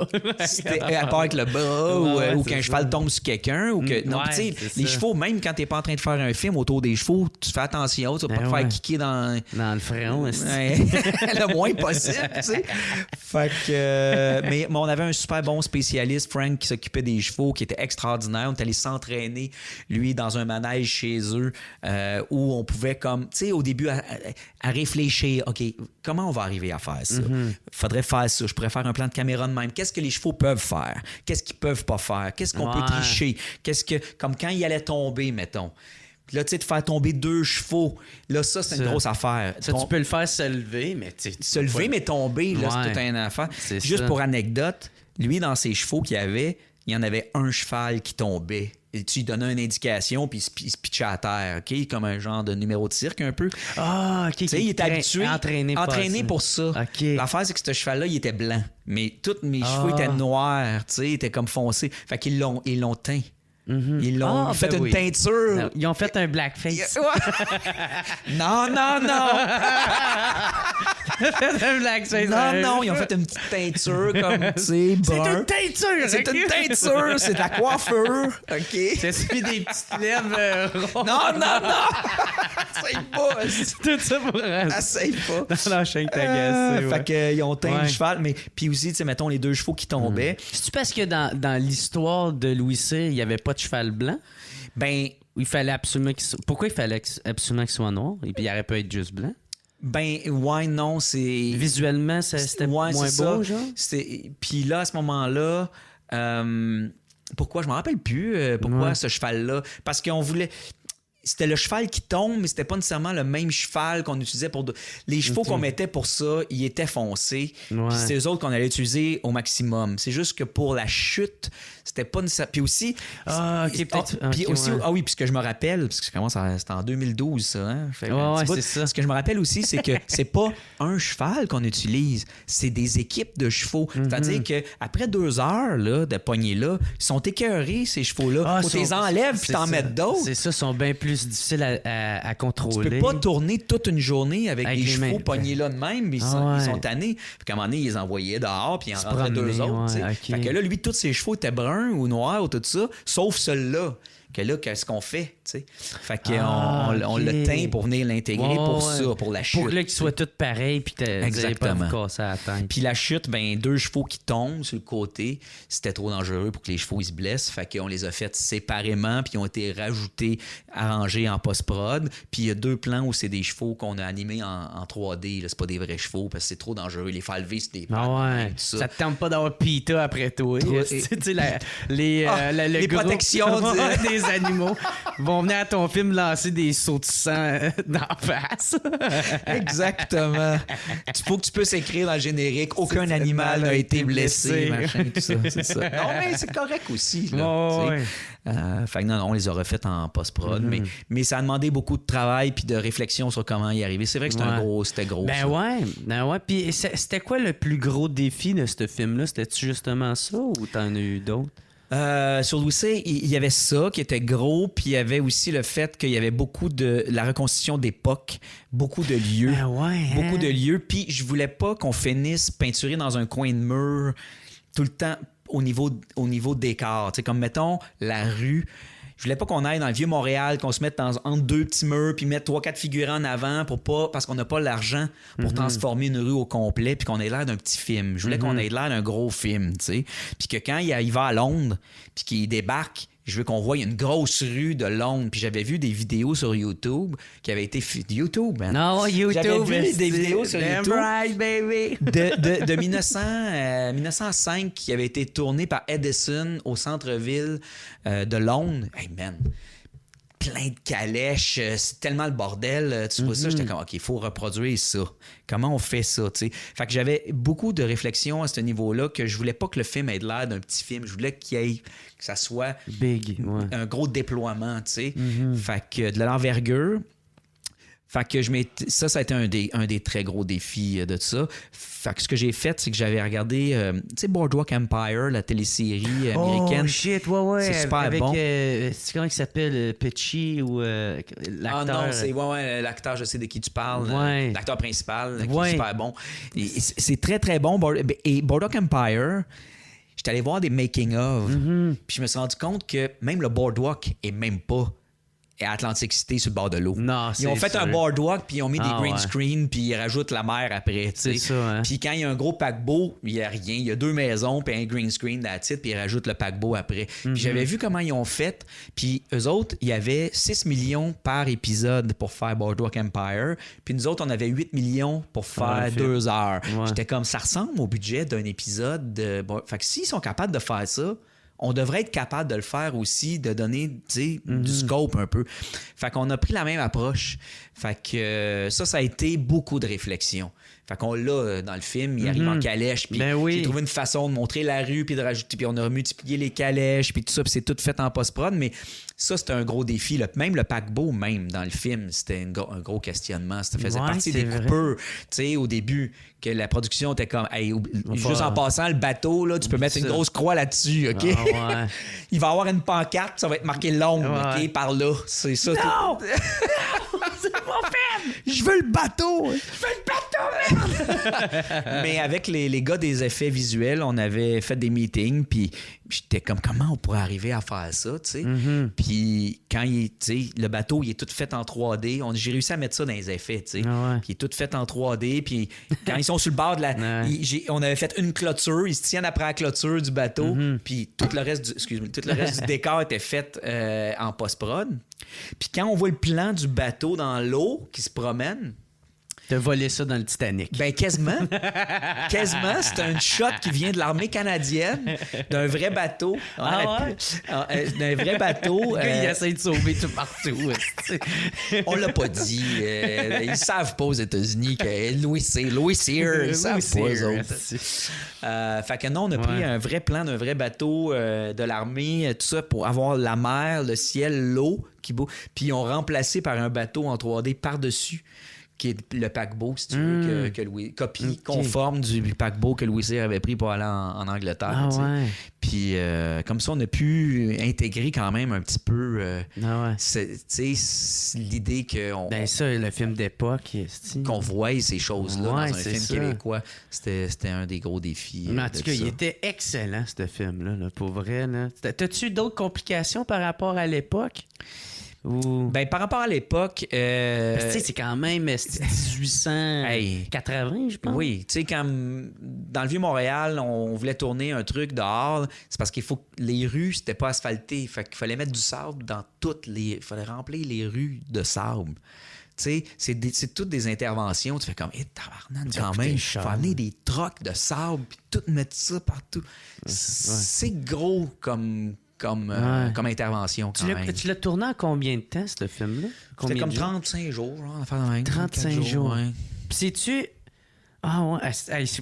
À part avec le bras ou qu'un cheval tombe sur quelqu'un ou que... Non, tu sais, les chevaux, même quand t'es pas en train de faire un film autour des chevaux, tu fais attention, tu vas pas te faire kicker dans le front. Le moins possible, tu sais. Fait que... mais on avait un super bon spécialiste, Frank, qui s'occupait des chevaux, qui était extraordinaire. On est allé s'entraîner, lui, dans un manège chez eux, où on pouvait comme, tu sais, au début, à réfléchir, OK, comment on va arriver à faire ça? Faudrait faire ça. Je pourrais faire un plan de caméra de même. Qu'est-ce que les chevaux peuvent faire? Qu'est-ce qu'ils peuvent pas faire? Qu'est-ce qu'on peut tricher? Comme quand il allait tomber, mettons. Puis là, tu sais, de faire tomber 2 chevaux, là, ça, c'est une grosse affaire. Ça, tu peux le faire se lever, mais... Se lever, mais tomber, là, c'est toute une affaire. Juste pour anecdote, lui, dans ses chevaux qu'il avait, il y en avait un cheval qui tombait. Et tu lui donnais une indication, puis il se pitchait à terre, OK? Comme un genre de numéro de cirque, un peu. Ah, OK. Tu sais, il était habitué, entraîné pour ça. Okay. L'affaire, c'est que ce cheval-là, il était blanc. Mais tous mes chevaux étaient noirs, tu sais, ils étaient comme foncés. Fait qu'ils l'ont teint. Ils l'ont fait une teinture. Non, ils ont fait un blackface. Non. Non, ils ont fait une petite teinture comme, tu sais, brun. C'est une teinture, c'est de la coiffure, OK? C'est mis des petites lèvres Non. Essaye pas. Tout ça pour Essaye pas. Non, je sais que t'as gassé. Fait qu'ils ont teint le cheval, mais puis aussi, tu sais, mettons les 2 chevaux qui tombaient. C'est-tu parce que dans l'histoire de Louis Cyr, il n'y avait pas de cheval blanc? Ben, il fallait absolument pourquoi il fallait absolument qu'il soit noir? Et puis il aurait pu être juste blanc? Ben, non, c'est... Moins beau, genre? Puis là, à ce moment-là, pourquoi? Je me rappelle plus pourquoi ce cheval-là. Parce qu'on voulait... C'était le cheval qui tombe, mais c'était pas nécessairement le même cheval qu'on utilisait pour... Les chevaux qu'on mettait pour ça, ils étaient foncés. Puis c'est eux autres qu'on allait utiliser au maximum. C'est juste que pour la chute, c'était pas nécessaire. Puis aussi... oui, puis ce que je me rappelle, parce que c'était en 2012, ça. Hein? C'est ça. Ce que je me rappelle aussi, c'est que c'est pas un cheval qu'on utilise, c'est des équipes de chevaux. C'est-à-dire qu'après 2 heures là, de poignée là, ils sont écœurés, ces chevaux-là. Faut les enlèves puis t'en mettre d'autres. C'est ça, ils sont bien plus difficiles à contrôler. Tu peux pas tourner toute une journée avec des chevaux pognés là de même, ils sont tannés. Puis à un moment donné, ils les envoyaient dehors puis ils en rentraient 2 autres. Fait que là, lui, tous ses chevaux étaient bruns ou noirs ou tout ça, sauf celui-là. que là, qu'est-ce qu'on fait, tu sais? Fait qu'on on le teint pour venir l'intégrer pour ça, pour la chute. Pour qu'ils soient tous pareils, puis exactement. pas casser la tête. Puis la chute, 2 chevaux qui tombent sur le côté, c'était trop dangereux pour que les chevaux ils se blessent. Fait qu'on les a fait séparément, puis ils ont été rajoutés, arrangés en post-prod. Puis il y a 2 plans où c'est des chevaux qu'on a animés en 3D. Là, c'est pas des vrais chevaux parce que c'est trop dangereux. Les faire lever, c'est des pattes, tout ça. Ça te tente pas d'avoir PETA après toi. Les protections des animaux vont venir à ton film lancer des sauts de sang d'en face. Exactement. Il faut que tu puisses écrire dans le générique aucun animal n'a été blessé, machin, tout ça. C'est ça. Non, mais c'est correct aussi. Là, fait que non, on les a refaites en post-prod, mais ça a demandé beaucoup de travail puis de réflexion sur comment y arriver. C'est vrai que c'était gros. Ben ouais. Puis c'était quoi le plus gros défi de ce film-là? C'était-tu justement ça ou t'en as eu d'autres? Sur Louis C, il y avait ça qui était gros, puis il y avait aussi le fait qu'il y avait beaucoup de la reconstitution d'époque, beaucoup de lieux. Beaucoup de lieux, puis je voulais pas qu'on finisse peinturé dans un coin de mur tout le temps au niveau décor. Tu sais, comme mettons la rue. Je voulais pas qu'on aille dans le vieux Montréal, qu'on se mette entre 2 petits murs, puis mettre 3-4 figurants en avant parce qu'on n'a pas l'argent pour transformer une rue au complet, puis qu'on ait l'air d'un petit film. Je voulais qu'on ait l'air d'un gros film, tu sais. Puis que quand il va à Londres, puis qu'il débarque, je veux qu'on voie une grosse rue de Londres. Puis j'avais vu des vidéos sur YouTube qui avaient été... YouTube, man. Non, YouTube. J'avais vu des vidéos sur YouTube right, baby. de 1905 qui avaient été tournées par Edison au centre-ville de Londres. Hey, man, plein de calèches, c'est tellement le bordel. Tu vois ça, j'étais comme, OK, il faut reproduire ça. Comment on fait ça, tu sais? Fait que j'avais beaucoup de réflexions à ce niveau-là que je voulais pas que le film ait l'air d'un petit film. Je voulais que ça soit big, un gros déploiement, tu sais. Fait que de l'envergure. Fait que ça a été un des très gros défis de ça. Fait que ce que j'ai fait, c'est que j'avais regardé, tu sais, Boardwalk Empire, la télésérie américaine. Oh shit, ouais. C'est super avec, bon. c'est comment il s'appelle, Pitchy ou l'acteur? Ah non, c'est l'acteur, je sais de qui tu parles. L'acteur principal, qui est super bon. C'est très, très bon. Et Boardwalk Empire, j'étais allé voir des making-of. Puis je me suis rendu compte que même le Boardwalk est même pas à Atlantic City sur le bord de l'eau. Non, ils ont fait un boardwalk, puis ils ont mis des green screen, puis ils rajoutent la mer après. C'est ça, hein? Puis quand il y a un gros paquebot, il n'y a rien. Il y a 2 maisons, puis un green screen that's it, puis ils rajoutent le paquebot après. Puis j'avais vu comment ils ont fait. Puis eux autres, il y avait 6 millions par épisode pour faire Boardwalk Empire. Puis nous autres, on avait 8 millions pour faire 2 heures. J'étais comme, ça ressemble au budget d'un épisode de... Fait que s'ils sont capables de faire ça, on devrait être capable de le faire aussi, de donner du scope un peu. Fait qu'on a pris la même approche. Fait que ça a été beaucoup de réflexion. Fait qu'on l'a dans le film, il arrive en calèche, puis j'ai trouvé une façon de montrer la rue, puis de rajouter, puis on a multiplié les calèches, puis tout ça, puis c'est tout fait en post-prod, mais ça, c'était un gros défi. Même le paquebot, même dans le film, c'était un gros questionnement. Ça faisait partie des coupures, tu sais, au début, que la production était comme, hey, juste en passant, le bateau, là, tu peux mettre une grosse croix là-dessus, OK? Il va y avoir une pancarte, ça va être marqué Londres, OK, par là. C'est ça. Non! C'est mon film! Je veux le bateau! Mais avec les gars des effets visuels, on avait fait des meetings, puis j'étais comme, comment on pourrait arriver à faire ça, tu sais? Puis quand le bateau, il est tout fait en 3D, j'ai réussi à mettre ça dans les effets, tu sais. Puis il est tout fait en 3D, puis quand ils sont sur le bord de la... on avait fait une clôture, ils se tiennent après la clôture du bateau, puis tout le reste du décor était fait en post-prod. Puis quand on voit le plan du bateau dans l'eau qui se promène... T'as volé ça dans le Titanic. Ben quasiment. C'est un shot qui vient de l'armée canadienne, d'un vrai bateau. D'un vrai bateau. Le gars, il essaie de sauver tout partout. On l'a pas dit. Ils savent pas aux États-Unis que Louis Cyr, ils savent pas eux autres. Fait que non, on a pris un vrai plan d'un vrai bateau de l'armée, tout ça, pour avoir la mer, le ciel, l'eau qui bouge. Puis ils ont remplacé par un bateau en 3D par-dessus, qui est le paquebot, si tu veux, que Louis... Copie conforme du paquebot que Louis Cyr avait pris pour aller en Angleterre. Puis comme ça, on a pu intégrer quand même un petit peu l'idée que... Ben ça, le film d'époque... Qu'on voit ces choses-là dans un film québécois, c'était un des gros défis. Mais en tout cas, il était excellent, ce film-là, là, pour vrai. Là. T'as-tu eu d'autres complications par rapport à l'époque? Ou... Ben, par rapport à l'époque... c'est quand même 1880, je pense. Oui, tu sais, quand dans le Vieux-Montréal, on voulait tourner un truc dehors, c'est parce qu'il faut que les rues, c'était pas asphalté. Fait qu'il fallait mettre du sable dans toutes les... Il fallait remplir les rues de sable. Tu sais, c'est toutes des interventions. Tu fais comme, tabarnak, quand même, il faut amener des trocs de sable puis tout mettre ça partout. C'est gros comme intervention, quand même. Tu l'as tourné en combien de temps, ce film-là? C'était comme 35 jours, genre, 35 jours. Ouais. Puis sais-tu... Ah ouais,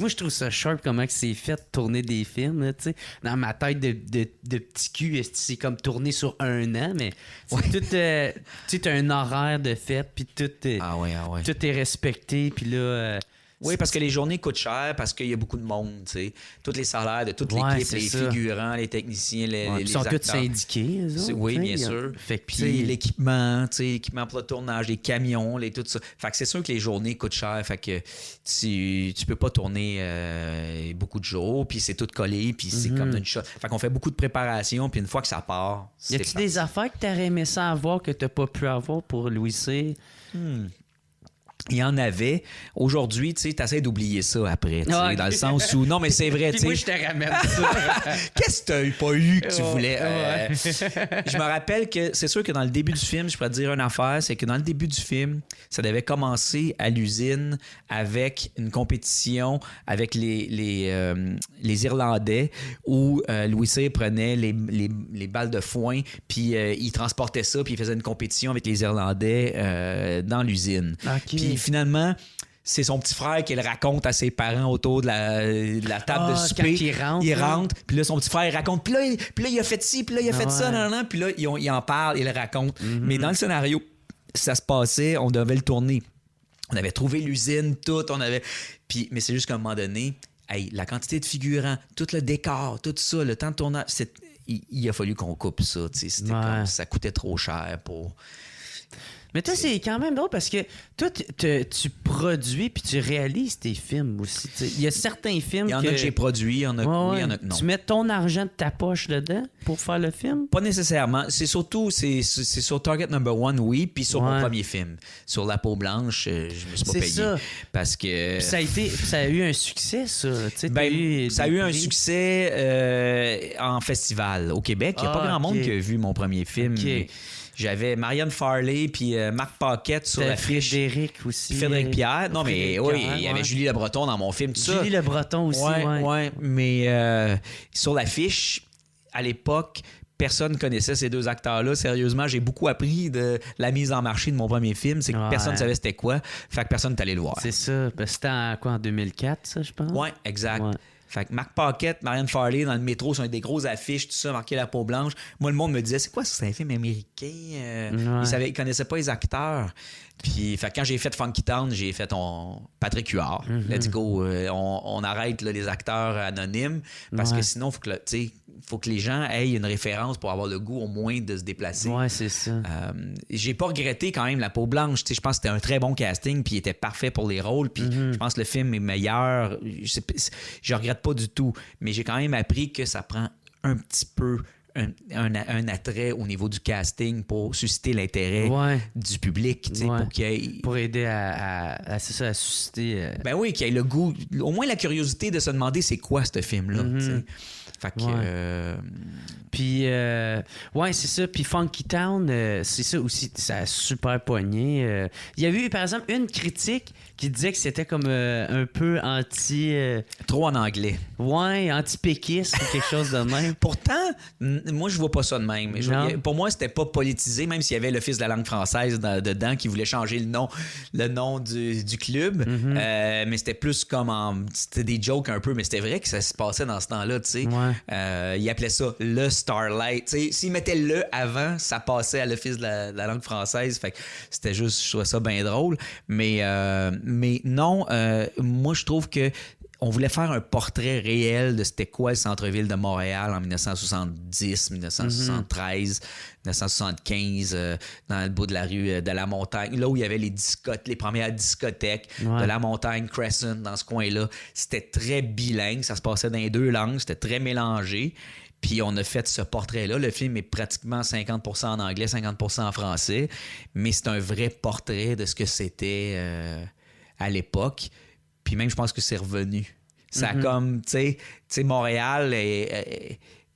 moi je trouve ça sharp comment c'est fait tourner des films, là, tu sais. Dans ma tête de petit cul, c'est comme tourner sur un an, mais tout, tu sais, t'as un horaire de fête, puis tout est respecté, puis là... Oui, parce que les journées coûtent cher, parce qu'il y a beaucoup de monde, tu sais. Tous les salaires de toute l'équipe, les figurants, les techniciens, les ils sont acteurs. tous syndiqués, eux autres, oui, bien sûr. Puis l'équipement, tu sais, l'équipement pour le tournage, les camions, tout ça. Fait que c'est sûr que les journées coûtent cher, fait que tu peux pas tourner beaucoup de jours, puis c'est tout collé, puis c'est comme une shot. Fait qu'on fait beaucoup de préparation, puis une fois que ça part, y a-tu des affaires que t'aurais aimé ça avoir que t'as pas pu avoir pour Louis Cyr? Il y en avait. Aujourd'hui, tu sais, t'essaies d'oublier ça après, tu sais, dans le sens où... Non, mais c'est vrai, tu sais... Moi, je te ramène ça. Qu'est-ce que t'as pas eu que tu voulais? Je me rappelle que c'est sûr que dans le début du film, je pourrais te dire une affaire, c'est que dans le début du film, ça devait commencer à l'usine avec une compétition avec les Irlandais où Louis Cyr prenait les balles de foin, puis il transportait ça, puis il faisait une compétition avec les Irlandais dans l'usine. Puis finalement, c'est son petit frère qui le raconte à ses parents autour de la table de souper. Il rentre, puis là, son petit frère raconte. Puis là, il a fait ci, puis là, il a fait ça, puis là, il en parle, il le raconte. Mais dans le scénario, ça se passait, on devait le tourner. On avait trouvé l'usine, tout, mais c'est juste qu'à un moment donné, la quantité de figurants, tout le décor, tout ça, le temps de tournage, il a fallu qu'on coupe ça. C'était comme, ça coûtait trop cher pour... Mais toi, c'est quand même drôle parce que toi, tu produis puis tu réalises tes films aussi. Il y a certains films. Il y en a que j'ai produit, il y en a que oui, il y en a que non. Tu mets ton argent de ta poche dedans pour faire le film? Pas nécessairement. C'est surtout c'est sur Target Number One, oui, puis sur mon premier film. Sur La Peau Blanche, je me suis pas payé. Ça. Parce que. Puis ça a eu un succès, ça. Ça a eu un succès en festival au Québec. Il n'y a pas grand monde qui a vu mon premier film. Okay. J'avais Marianne Farley puis Marc Paquette sur l'affiche. Frédéric aussi. Frédéric Pierre. Non, mais oui, il y avait Julie Le Breton dans mon film, tout ça. Julie Le Breton aussi, ouais. Mais sur l'affiche, à l'époque, personne ne connaissait ces deux acteurs-là. Sérieusement, j'ai beaucoup appris de la mise en marché de mon premier film. C'est que personne ne savait c'était quoi. Fait que personne n'est allé le voir. C'est ça. C'était en 2004, ça, je pense? Oui, exact. Ouais. Fait que Marc Paquette, Marianne Farley dans le métro sur des grosses affiches, tout ça, marqué La Peau Blanche. Moi, le monde me disait, c'est quoi ça? C'est un film américain? Ils connaissaient pas les acteurs. Puis, fait que quand j'ai fait Funky Town, j'ai fait Patrick Huard. Let's go. On arrête là, les acteurs anonymes parce que sinon, faut que les gens aient une référence pour avoir le goût au moins de se déplacer. Ouais, c'est ça. J'ai pas regretté quand même La Peau Blanche. Je pense que c'était un très bon casting puis il était parfait pour les rôles. Puis je pense que le film est meilleur. Je regrette pas du tout. Mais j'ai quand même appris que ça prend un petit peu un attrait au niveau du casting pour susciter l'intérêt du public. Pour aider à susciter... Ben oui, qu'il y ait le goût, au moins la curiosité de se demander c'est quoi ce film-là. Fait que... Puis, c'est ça. Puis Funky Town, c'est ça aussi, ça a super pogné. Il y a eu, par exemple, une critique qui disait que c'était comme un peu anti... Trop en anglais. Ouais, anti-péquiste ou quelque chose de même. Pourtant, moi, je vois pas ça de même. Pour moi, c'était pas politisé, même s'il y avait l'Office de la langue française dedans qui voulait changer le nom du club. Mais c'était plus comme c'était des jokes un peu, mais c'était vrai que ça se passait dans ce temps-là, tu sais. Ils appelaient ça le Starlight. T'sais, s'ils mettaient le avant, ça passait à l'Office de la langue française. Fait que c'était juste, je trouvais ça bien drôle. Mais non, moi, je trouve que on voulait faire un portrait réel de c'était quoi le centre-ville de Montréal en 1970, 1973, 1975, dans le bout de la rue de la Montagne, là où il y avait les premières discothèques de la Montagne, Crescent, dans ce coin-là. C'était très bilingue, ça se passait dans les deux langues, c'était très mélangé. Puis on a fait ce portrait-là. Le film est pratiquement 50% en anglais, 50% en français, mais c'est un vrai portrait de ce que c'était à l'époque. Puis même, je pense que c'est revenu. Ça a comme, tu sais, Montréal,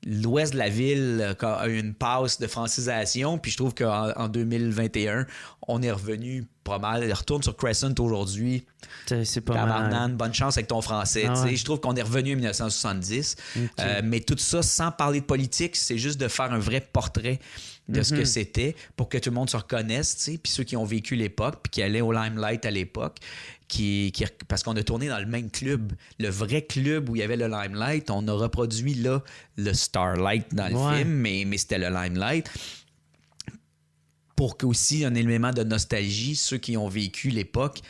l'ouest de la ville a eu une passe de francisation. Puis je trouve qu'en 2021, on est revenu pas mal. Il retourne sur Crescent aujourd'hui. C'est pas mal. Bonne chance avec ton français. Je trouve qu'on est revenu en 1970. Mais tout ça, sans parler de politique, c'est juste de faire un vrai portrait de ce que c'était pour que tout le monde se reconnaisse. Puis ceux qui ont vécu l'époque puis qui allaient au Limelight à l'époque, parce qu'on a tourné dans le même club, le vrai club où il y avait le Limelight, on a reproduit là le Starlight dans le film, mais c'était le Limelight. Pour qu'aussi un élément de nostalgie, ceux qui ont vécu l'époque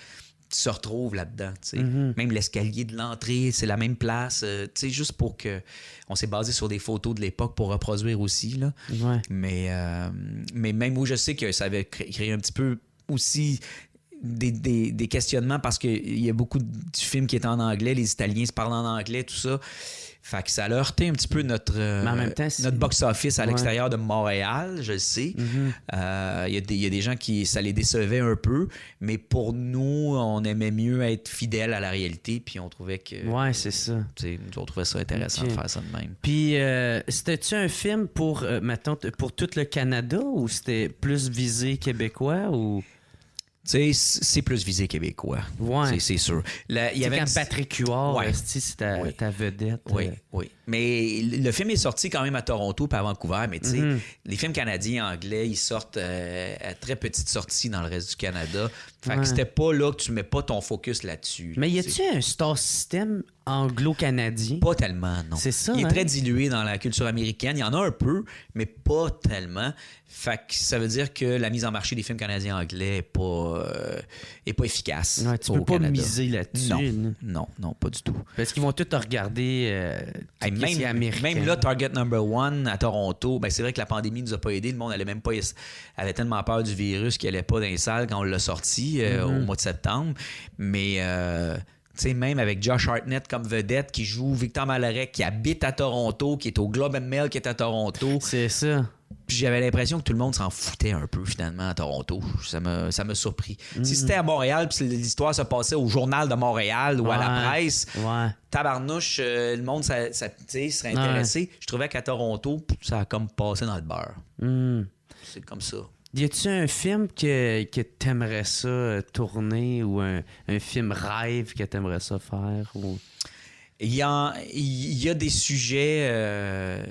se retrouvent là-dedans. Même l'escalier de l'entrée, c'est la même place. Juste pour que... On s'est basé sur des photos de l'époque pour reproduire aussi. Là. Mais même où je sais que ça avait créé un petit peu aussi... Des questionnements parce qu'il y a beaucoup du film qui est en anglais, les Italiens se parlent en anglais, tout ça. Fait que ça a heurté un petit peu notre box-office à l'extérieur de Montréal, je le sais. Il y a des gens qui ça les décevait un peu, mais pour nous, on aimait mieux être fidèles à la réalité, puis on trouvait que... Ouais, c'est ça. On trouvait ça intéressant de faire ça de même. Puis, c'était-tu un film pour, mettons, pour tout le Canada ou c'était plus visé québécois ou... C'est plus visé québécois. C'est sûr. Il y avait quand Patrick Huard, c'est ta vedette. Oui. Mais le film est sorti quand même à Toronto et à Vancouver. Mais les films canadiens et anglais, ils sortent à très petite sortie dans le reste du Canada. Fait que c'était pas là que tu mets pas ton focus là-dessus. Mais y a-tu un star system anglo-canadien? Pas tellement, non. C'est ça. Il est très dilué dans la culture américaine. Il y en a un peu, mais pas tellement. Fait que ça veut dire que la mise en marché des films canadiens et anglais est pas efficace. Tu peux pas miser là-dessus. Non, pas du tout. Parce qu'ils vont tous te regarder. Même là, Target Number One à Toronto, c'est vrai que la pandémie nous a pas aidé. Le monde avait tellement peur du virus qu'il allait pas dans les salles quand on l'a sorti au mois de septembre. Mais même avec Josh Hartnett comme vedette qui joue Victor Malarek, qui habite à Toronto, qui est au Globe and Mail, qui est à Toronto. C'est ça. Puis j'avais l'impression que tout le monde s'en foutait un peu, finalement, à Toronto. Ça m'a surpris. Si c'était à Montréal, puis l'histoire se passait au Journal de Montréal ou à la presse, tabarnouche, le monde serait intéressé. Je trouvais qu'à Toronto, ça a comme passé dans le beurre. C'est comme ça. Y a-tu un film que t'aimerais ça tourner ou un film rêve que t'aimerais ça faire? Ou... Il y a des sujets...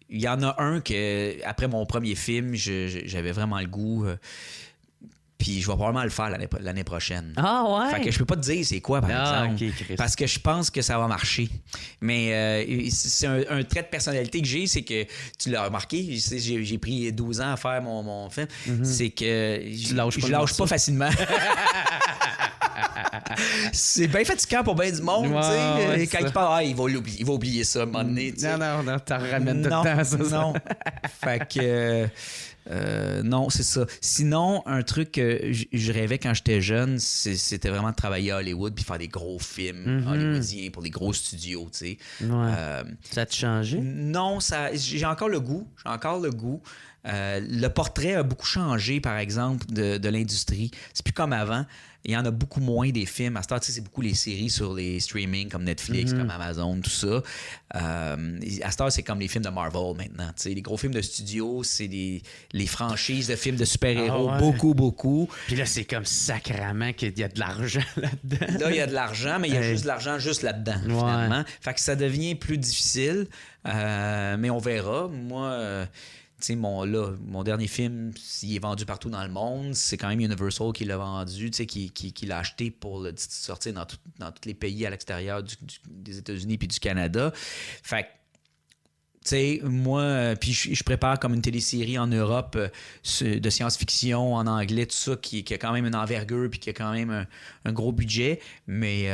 il y en a un que, après mon premier film, j'avais vraiment le goût. Puis je vais probablement le faire l'année prochaine. Ah ouais? Fait que je peux pas te dire c'est quoi, par exemple. Okay, parce que je pense que ça va marcher. Mais c'est un trait de personnalité que j'ai, c'est que, tu l'as remarqué, j'ai pris 12 ans à faire mon film, c'est que je lâche pas facilement. C'est bien fatigant pour bien du monde, tu sais. Quand il parle, il va oublier ça à un moment donné. Non, t'en ramènes tout le temps, ça. Non. Fait que... non, c'est ça. Sinon, un truc que je rêvais quand j'étais jeune, c'était vraiment de travailler à Hollywood puis faire des gros films hollywoodiens pour des gros studios, tu sais. Ça a-tu changé? Non, j'ai encore le goût. Le portrait a beaucoup changé, par exemple, de l'industrie. C'est plus comme avant. Il y en a beaucoup moins des films. À ce temps, c'est beaucoup les séries sur les streaming comme Netflix, comme Amazon, tout ça. À ce temps, c'est comme les films de Marvel maintenant. T'sais, les gros films de studio, c'est les franchises de films de super-héros. Beaucoup. Puis là, c'est comme sacrément qu'il y a de l'argent là-dedans. Là, il y a de l'argent, mais il y a juste de l'argent juste là-dedans, finalement. Fait que ça devient plus difficile, mais on verra. Moi... Tu sais, mon dernier film, il est vendu partout dans le monde. C'est quand même Universal qui l'a vendu, tu sais, qui l'a acheté pour le sortir dans tous les pays à l'extérieur des États-Unis puis du Canada. Fait que, tu sais, moi, puis je prépare comme une télésérie en Europe de science-fiction en anglais, tout ça, qui a quand même une envergure puis qui a quand même un gros budget. Mais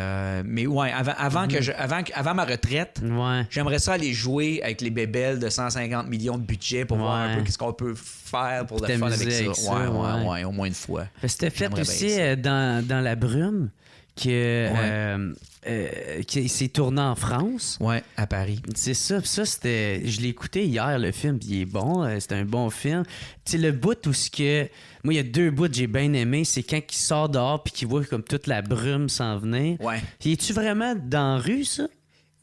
ouais, avant ma retraite, j'aimerais ça aller jouer avec les bébelles de 150 millions de budget pour voir un peu ce qu'on peut faire pour le fun avec ça. Ouais, au moins une fois. C'était fait aussi dans La Brume. Qui s'est tourné en France. Ouais, à Paris. C'est ça. C'était. Je l'ai écouté hier, le film, puis il est bon. C'était un bon film. Tu sais, le bout où ce que. Moi, il y a 2 bouts que j'ai bien aimé. C'est quand il sort dehors puis qu'il voit comme toute la brume s'en venir. Ouais. Puis es-tu vraiment dans la rue, ça?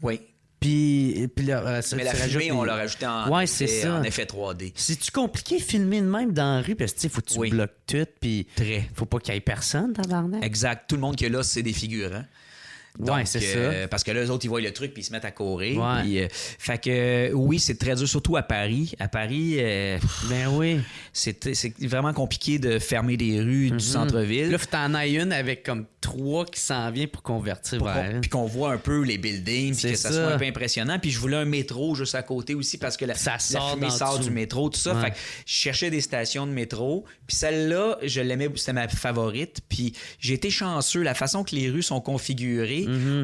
Oui. Puis là, mais la fumée, on l'a rajouté en effet 3D. C'est-tu compliqué de filmer de même dans la rue? Parce que tu sais, faut que tu bloques tout, puis faut pas qu'il y ait personne, tabarnak. Exact. Tout le monde qui est là, c'est des figurants. Donc, c'est ça. Parce que là, eux autres, ils voient le truc puis ils se mettent à courir. Puis, fait que oui, c'est très dur, surtout à Paris. À Paris, ben oui. C'est vraiment compliqué de fermer des rues du centre-ville. Là, faut t'en aies une avec comme 3 qui s'en vient pour convertir vers. Puis qu'on voit un peu les buildings, puis que ça soit un peu impressionnant. Puis je voulais un métro juste à côté aussi parce que la fumée sort du métro, tout ça. Fait que je cherchais des stations de métro. Puis celle-là, je l'aimais, c'était ma favorite. Puis j'ai été chanceux. La façon que les rues sont configurées,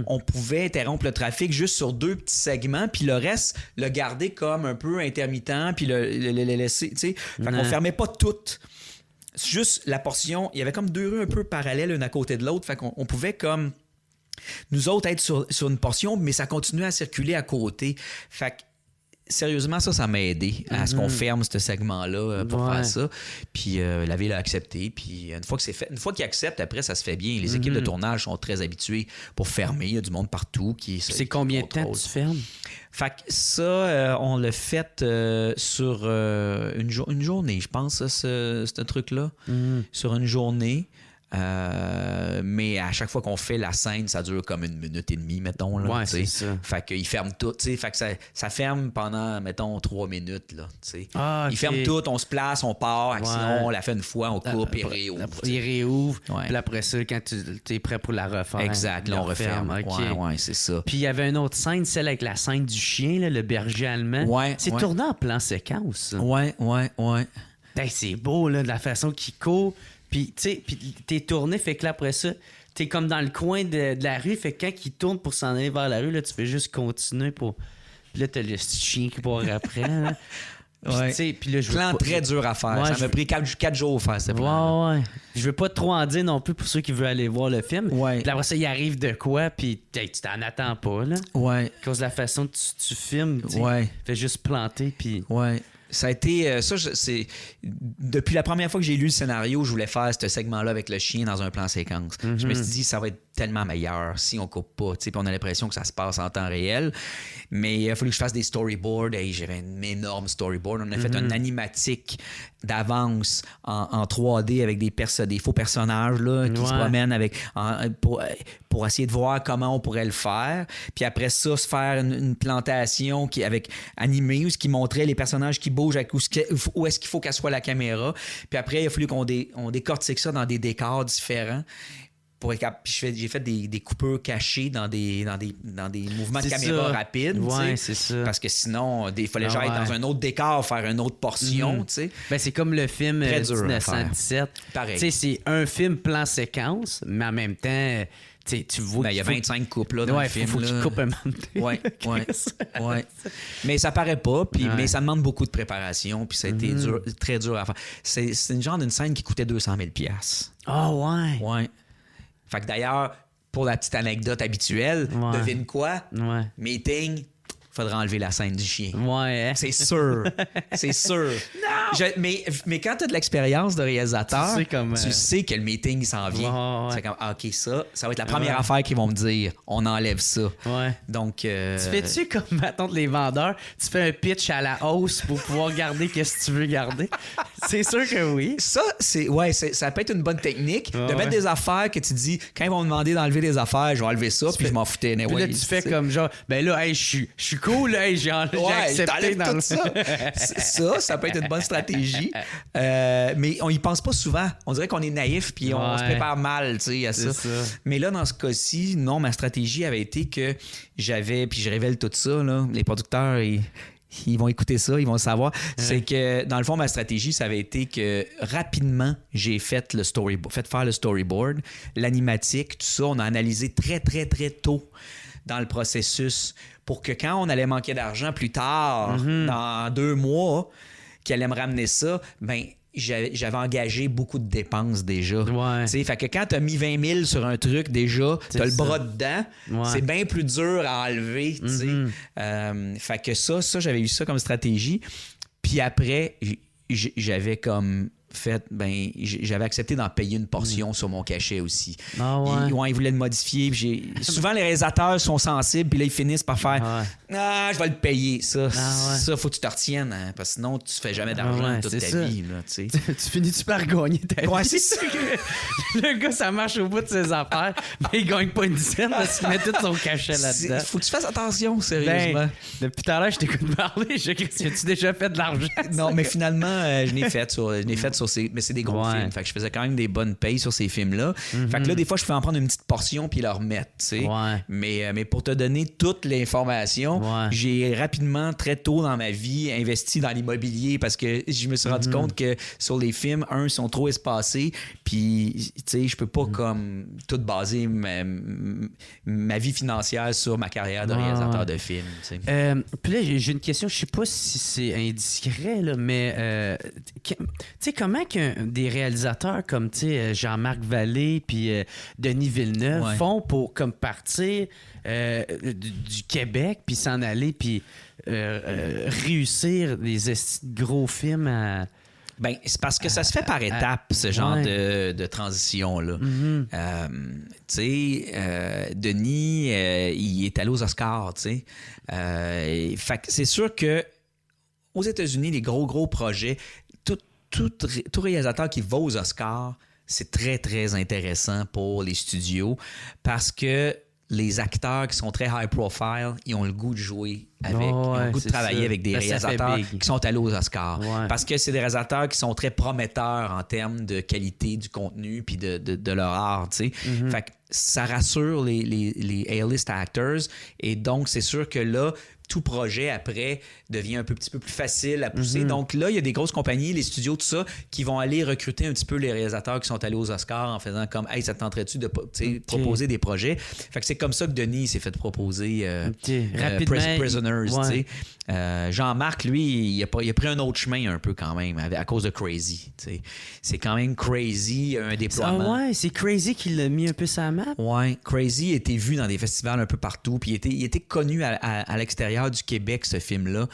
on pouvait interrompre le trafic juste sur 2 petits segments, puis le reste, le garder comme un peu intermittent, puis le laisser, tu sais. Fait qu'on fermait pas toutes. Juste la portion, il y avait comme 2 rues un peu parallèles, une à côté de l'autre. Fait qu'on pouvait comme, nous autres, être sur une portion, mais ça continuait à circuler à côté. Fait que, sérieusement, ça m'a aidé à ce qu'on ferme ce segment-là pour faire ça. Puis la ville a accepté. Puis une fois que c'est fait, une fois qu'ils acceptent, après, ça se fait bien. Les équipes de tournage sont très habituées pour fermer. Il y a du monde partout qui... C'est combien de temps tu fermes? Fait que ça, on l'a fait sur une journée, je pense, ce truc-là. Sur une journée. Mais à chaque fois qu'on fait la scène, ça dure comme 1 minute et demie, mettons. Là, c'est ça. Fait qu'ils ferment tout. Fait que ça ferme pendant, mettons, 3 minutes. Là, okay. Ils ferment tout, on se place, on part. Sinon, on la fait une fois, on coupe et réouvre. Ils réouvrent. Puis après ça, quand tu es prêt pour la refaire. Exact, là, on referme. Ouais, c'est ça. Puis il y avait une autre scène, celle avec la scène du chien, là, le berger allemand. C'est tourné en plan séquence. Ouais. Ben, c'est beau, là, de la façon qu'il court. Puis, tu sais, t'es tourné, fait que là, après ça, t'es comme dans le coin de la rue, fait que quand il tourne pour s'en aller vers la rue, là, tu fais juste continuer pour... Puis là, t'as le chien qui part après, là. Puis là, plan très dur à faire. Ça m'a pris 4 jours à faire ce plan. Ouais. Je veux pas trop en dire non plus pour ceux qui veulent aller voir le film. Puis après ça, il arrive de quoi, puis tu t'en attends pas, là. À cause de la façon que tu filmes, tu fais juste planter, puis... Ça a été... c'est... Depuis la première fois que j'ai lu le scénario, je voulais faire ce segment-là avec le chien dans un plan séquence. Je me suis dit, ça va être tellement meilleur si on coupe pas. Puis on a l'impression que ça se passe en temps réel. Mais il a fallu que je fasse des storyboards. J'avais un énorme storyboard. On a fait un animatique d'avance en 3D avec des faux personnages là, qui se promènent pour essayer de voir comment on pourrait le faire. Puis après ça, se faire une plantation avec animée qui montrait les personnages qui bougent avec où est-ce qu'il faut qu'elle soit la caméra. Puis après, il a fallu qu'on décortique ça dans des décors différents. Puis j'ai fait des coupures cachées dans des mouvements de caméra rapides. C'est ça. Parce que sinon, il fallait genre être dans un autre décor, faire une autre portion. Ben, c'est comme le film 1917. Pareil. C'est un film plan séquence, mais en même temps... tu vois il y a 25 coupes là, dans le film. Il faut qu'il coupe un moment. Ouais. Mais ça paraît pas, mais ça demande beaucoup de préparation, puis ça a été très dur à faire. C'est une genre d'une scène qui coûtait 200 000 $. Ouais. Fait que d'ailleurs, pour la petite anecdote habituelle, devine quoi? Meeting, faudrait enlever la scène du chien. Ouais. C'est sûr. C'est sûr. Non! Mais quand tu as de l'expérience de réalisateur, tu sais que le meeting s'en vient. C'est comme, OK, ça va être la première affaire qu'ils vont me dire. On enlève ça. Ouais. Donc. Tu fais-tu comme, mettons, les vendeurs, tu fais un pitch à la hausse pour pouvoir garder qu'est-ce que tu veux garder? C'est sûr que oui. Ça, ça peut être une bonne technique de mettre des affaires que tu dis, quand ils vont me demander d'enlever des affaires, je vais enlever ça, puis je m'en foutais. Puis là, tu fais comme genre, ben là, hey, je suis cool, hey, j'ai accepté dans tout ça. Ça peut être une bonne stratégie. Mais on y pense pas souvent. On dirait qu'on est naïf puis on se prépare mal, tu sais, à ça. Mais là, dans ce cas-ci, non, ma stratégie avait été que puis je révèle tout ça, là, les producteurs, ils vont écouter ça, ils vont le savoir. C'est que, dans le fond, ma stratégie, ça avait été que rapidement, j'ai fait faire le storyboard, l'animatique, tout ça. On a analysé très, très, très tôt dans le processus pour que quand on allait manquer d'argent plus tard, dans 2 mois, qu'il allait me ramener ça, ben j'avais engagé beaucoup de dépenses déjà. Ouais. Fait que quand t'as mis 20 000 sur un truc déjà, t'as le bras dedans, c'est bien plus dur à enlever. Fait que ça, j'avais eu ça comme stratégie. Puis après, j'avais comme j'avais accepté d'en payer une portion sur mon cachet aussi. Ah ouais. Ils voulaient le modifier. Souvent, les réalisateurs sont sensibles, puis là, ils finissent par faire je vais le payer. Ça, faut que tu te retiennes, hein, parce que sinon, tu fais jamais d'argent toute ta vie. Là, tu finis-tu par gagner ta vie? Ouais, c'est ça. Le gars, ça marche au bout de ses affaires, mais il gagne pas une dizaine parce qu'il met tout son cachet là-dedans. Faut que tu fasses attention, sérieusement. Depuis tout à l'heure, je t'écoute parler. As-tu déjà fait de l'argent? Non, mais finalement, je l'ai fait sur mais c'est des gros films. Fait que je faisais quand même des bonnes payes sur ces films-là. Fait que là, des fois, je pouvais en prendre une petite portion puis leur mettre, tu sais. Mais pour te donner toute l'information, j'ai rapidement, très tôt dans ma vie, investi dans l'immobilier parce que je me suis rendu compte que sur les films, ils sont trop espacés. Puis, tu sais, je peux pas comme tout baser ma vie financière sur ma carrière de réalisateur de films. Puis là, j'ai une question. Je sais pas si c'est indiscret, là, mais tu sais, comment des réalisateurs comme Jean-Marc Vallée puis Denis Villeneuve font pour comme partir du Québec puis s'en aller puis réussir des gros films à... Ben, c'est parce que ça se fait par étapes, ce genre de transition-là. Denis, il est allé aux Oscars, tu sais. Fait que c'est sûr que aux États-Unis, les gros projets, tout réalisateur qui va aux Oscars, c'est très, très intéressant pour les studios parce que les acteurs qui sont très high profile, ils ont le goût de jouer avec, ils ont le goût de travailler avec des réalisateurs qui sont allés aux Oscars. Parce que c'est des réalisateurs qui sont très prometteurs en termes de qualité du contenu puis de leur art, tu sais. Fait que ça rassure les A-list actors et donc c'est sûr que là, tout projet, après, devient un petit peu plus facile à pousser. Donc là, il y a des grosses compagnies, les studios, tout ça, qui vont aller recruter un petit peu les réalisateurs qui sont allés aux Oscars en faisant comme « Hey, ça te tenterait-tu de proposer des projets? » Fait que c'est comme ça que Denis s'est fait proposer Prisoners. Jean-Marc, lui, il a pris un autre chemin un peu quand même, à cause de Crazy. T'sais. C'est quand même Crazy, un déploiement. C'est Crazy qui l'a mis un peu sur la map? Ouais, Crazy a été vu dans des festivals un peu partout, puis il était connu à l'extérieur du Québec, ce film-là.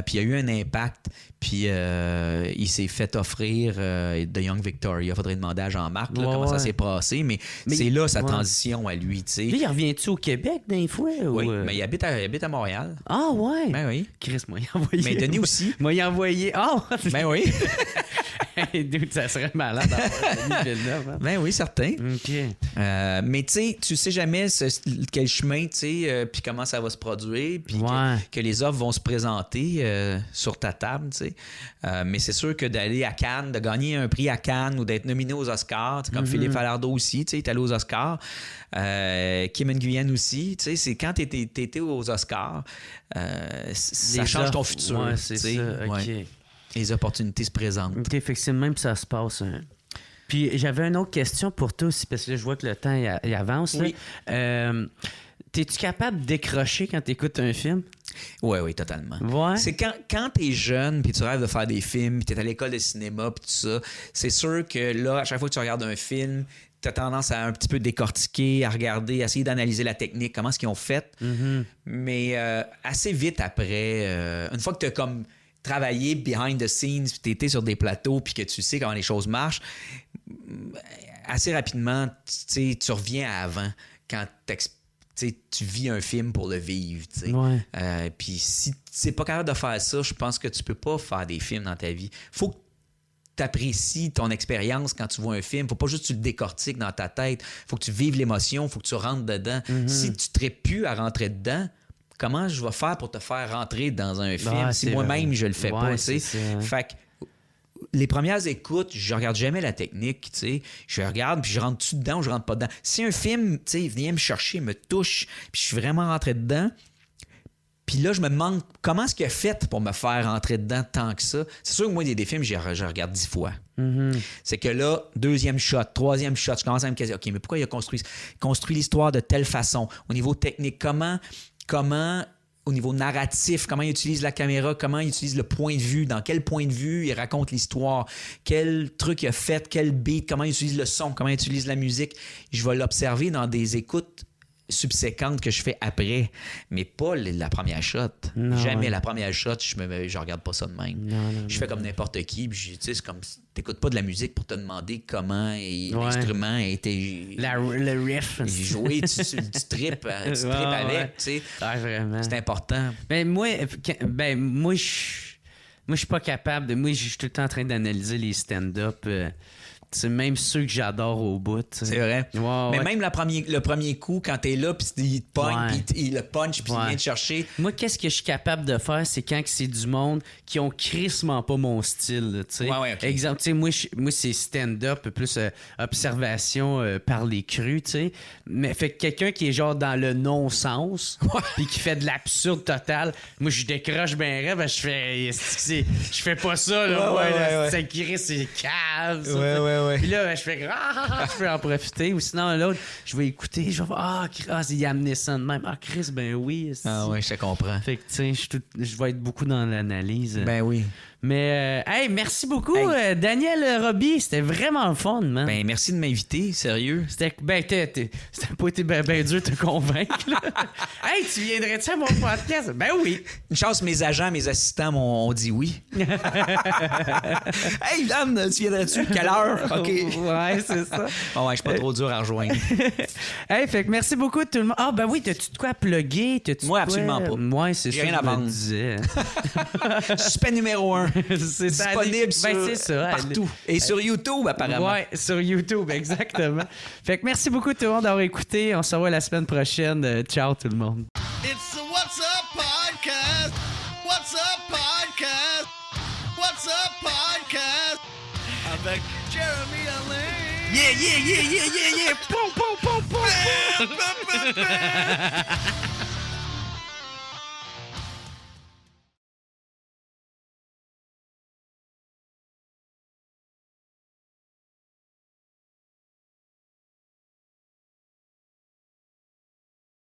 Puis il y a eu un impact. Puis il s'est fait offrir The Young Victoria. Faudrait demander à Jean-Marc comment ça s'est passé. Mais c'est là sa transition à lui. T'sais. Lui, il revient-tu au Québec d'un fois? Oui, mais il habite à Montréal. Ah ouais? Ben oui. Chris, moi, il a envoyé. Mais Denis aussi. Moi, il a envoyé. Oh! Ben oui. Dude, ça serait malade d'avoir Denis Villeneuve. Hein? Ben oui, certain. OK. Mais tu sais jamais quel chemin, puis comment ça va se produire, puis que les offres vont se présenter sur ta table, tu sais. Mais c'est sûr que d'aller à Cannes, de gagner un prix à Cannes ou d'être nominé aux Oscars, comme Philippe Falardeau aussi, tu sais, il est allé aux Oscars. Kim Nguyen aussi, tu sais, c'est quand t'étais aux Oscars, ça change ton futur. Ouais, c'est ça, OK. Les opportunités se présentent. OK, fait que c'est même que ça se passe. Hein. Puis j'avais une autre question pour toi aussi, parce que là, je vois que le temps il avance. Oui. T'es-tu capable de décrocher quand t'écoutes un film? Oui, totalement. Ouais. C'est quand t'es jeune, puis tu rêves de faire des films, puis t'es à l'école de cinéma, puis tout ça, c'est sûr que là, à chaque fois que tu regardes un film, t'as tendance à un petit peu décortiquer, à regarder, à essayer d'analyser la technique, comment est-ce qu'ils ont fait. Mais assez vite après, une fois que t'as comme travaillé behind the scenes, puis t'étais sur des plateaux, puis que tu sais comment les choses marchent, assez rapidement, tu reviens à avant, quand tu vis un film pour le vivre. Puis si tu n'es pas capable de faire ça, je pense que tu peux pas faire des films dans ta vie. Faut que tu apprécies ton expérience quand tu vois un film. Faut pas juste que tu le décortiques dans ta tête. Faut que tu vives l'émotion, faut que tu rentres dedans. Si tu ne traites plus à rentrer dedans, comment je vais faire pour te faire rentrer dans un film si moi-même je le fais pas? Fait que les premières écoutes, je regarde jamais la technique, tu sais. Je regarde, puis je rentre-tu dedans ou je rentre pas dedans. Si un film, tu sais, vient me chercher, me touche, puis je suis vraiment rentré dedans, puis là, je me demande comment est-ce qu'il a fait pour me faire rentrer dedans tant que ça. C'est sûr que moi, il y a des films, je regarde 10 fois. C'est que là, deuxième shot, troisième shot, je commence à me questionner, OK, mais pourquoi il a construit l'histoire de telle façon? Au niveau technique, comment au niveau narratif, comment il utilise la caméra, comment il utilise le point de vue, dans quel point de vue il raconte l'histoire, quel truc il a fait, quel beat, comment il utilise le son, comment il utilise la musique. Je vais l'observer dans des écoutes subséquentes que je fais après, mais pas la première shot. Jamais la première shot, je regarde pas ça de même. Je fais comme n'importe qui, puis c'est comme t'écoutes pas de la musique pour te demander comment l'instrument a été le riff joué, tu tripes avec, tu sais. Vraiment. C'est important. Moi je suis pas capable de. Moi, je suis tout le temps en train d'analyser les stand-up. C'est même ceux que j'adore au bout. T'sais. C'est vrai. Ouais, mais même le premier coup, quand t'es là, puis il te pogne, puis il le punch, puis il vient te chercher. Moi, qu'est-ce que je suis capable de faire, c'est quand c'est du monde qui ont crissement pas mon style. Okay. Exemple, moi, c'est stand-up, plus observation par les crus. T'sais. Mais fait que quelqu'un qui est genre dans le non-sens, puis qui fait de l'absurde total, moi, je décroche bien rêve, je fais pas ça. Là, ça crie, c'est cave. Puis là, je fais je peux en profiter. Ou sinon, l'autre, je vais écouter. Je vais faire il a amené ça de même. Chris, ben oui. Je te comprends. Fait que, tu sais, je vais être beaucoup dans l'analyse. Ben oui. Mais, merci beaucoup, Daniel Roby. C'était vraiment le fun, man. Ben, merci de m'inviter, sérieux. C'était pas été ben dur de te convaincre, là. Hey, tu viendrais-tu à mon podcast? Ben oui. Une chance, mes agents, mes assistants m'ont dit oui. Hey, Dan, tu viendrais-tu? Quelle heure? OK. Ouais, c'est ça. Je suis pas trop dur à rejoindre. Hey, fait que merci beaucoup tout le monde. Ben oui, t'as-tu de quoi à plugger? Moi, absolument pas. Moi, c'est ça. J'ai rien à vendre. Suspect numéro 1. C'est disponible partout. Et sur YouTube, apparemment. Ouais, sur YouTube, exactement. Fait que merci beaucoup tout le monde d'avoir écouté. On se revoit la semaine prochaine. Ciao tout le monde. It's the What's Up Podcast. What's Up Podcast. What's Up Podcast. Avec Jeremy Alain. Yeah. Pom, pom, pom, pom.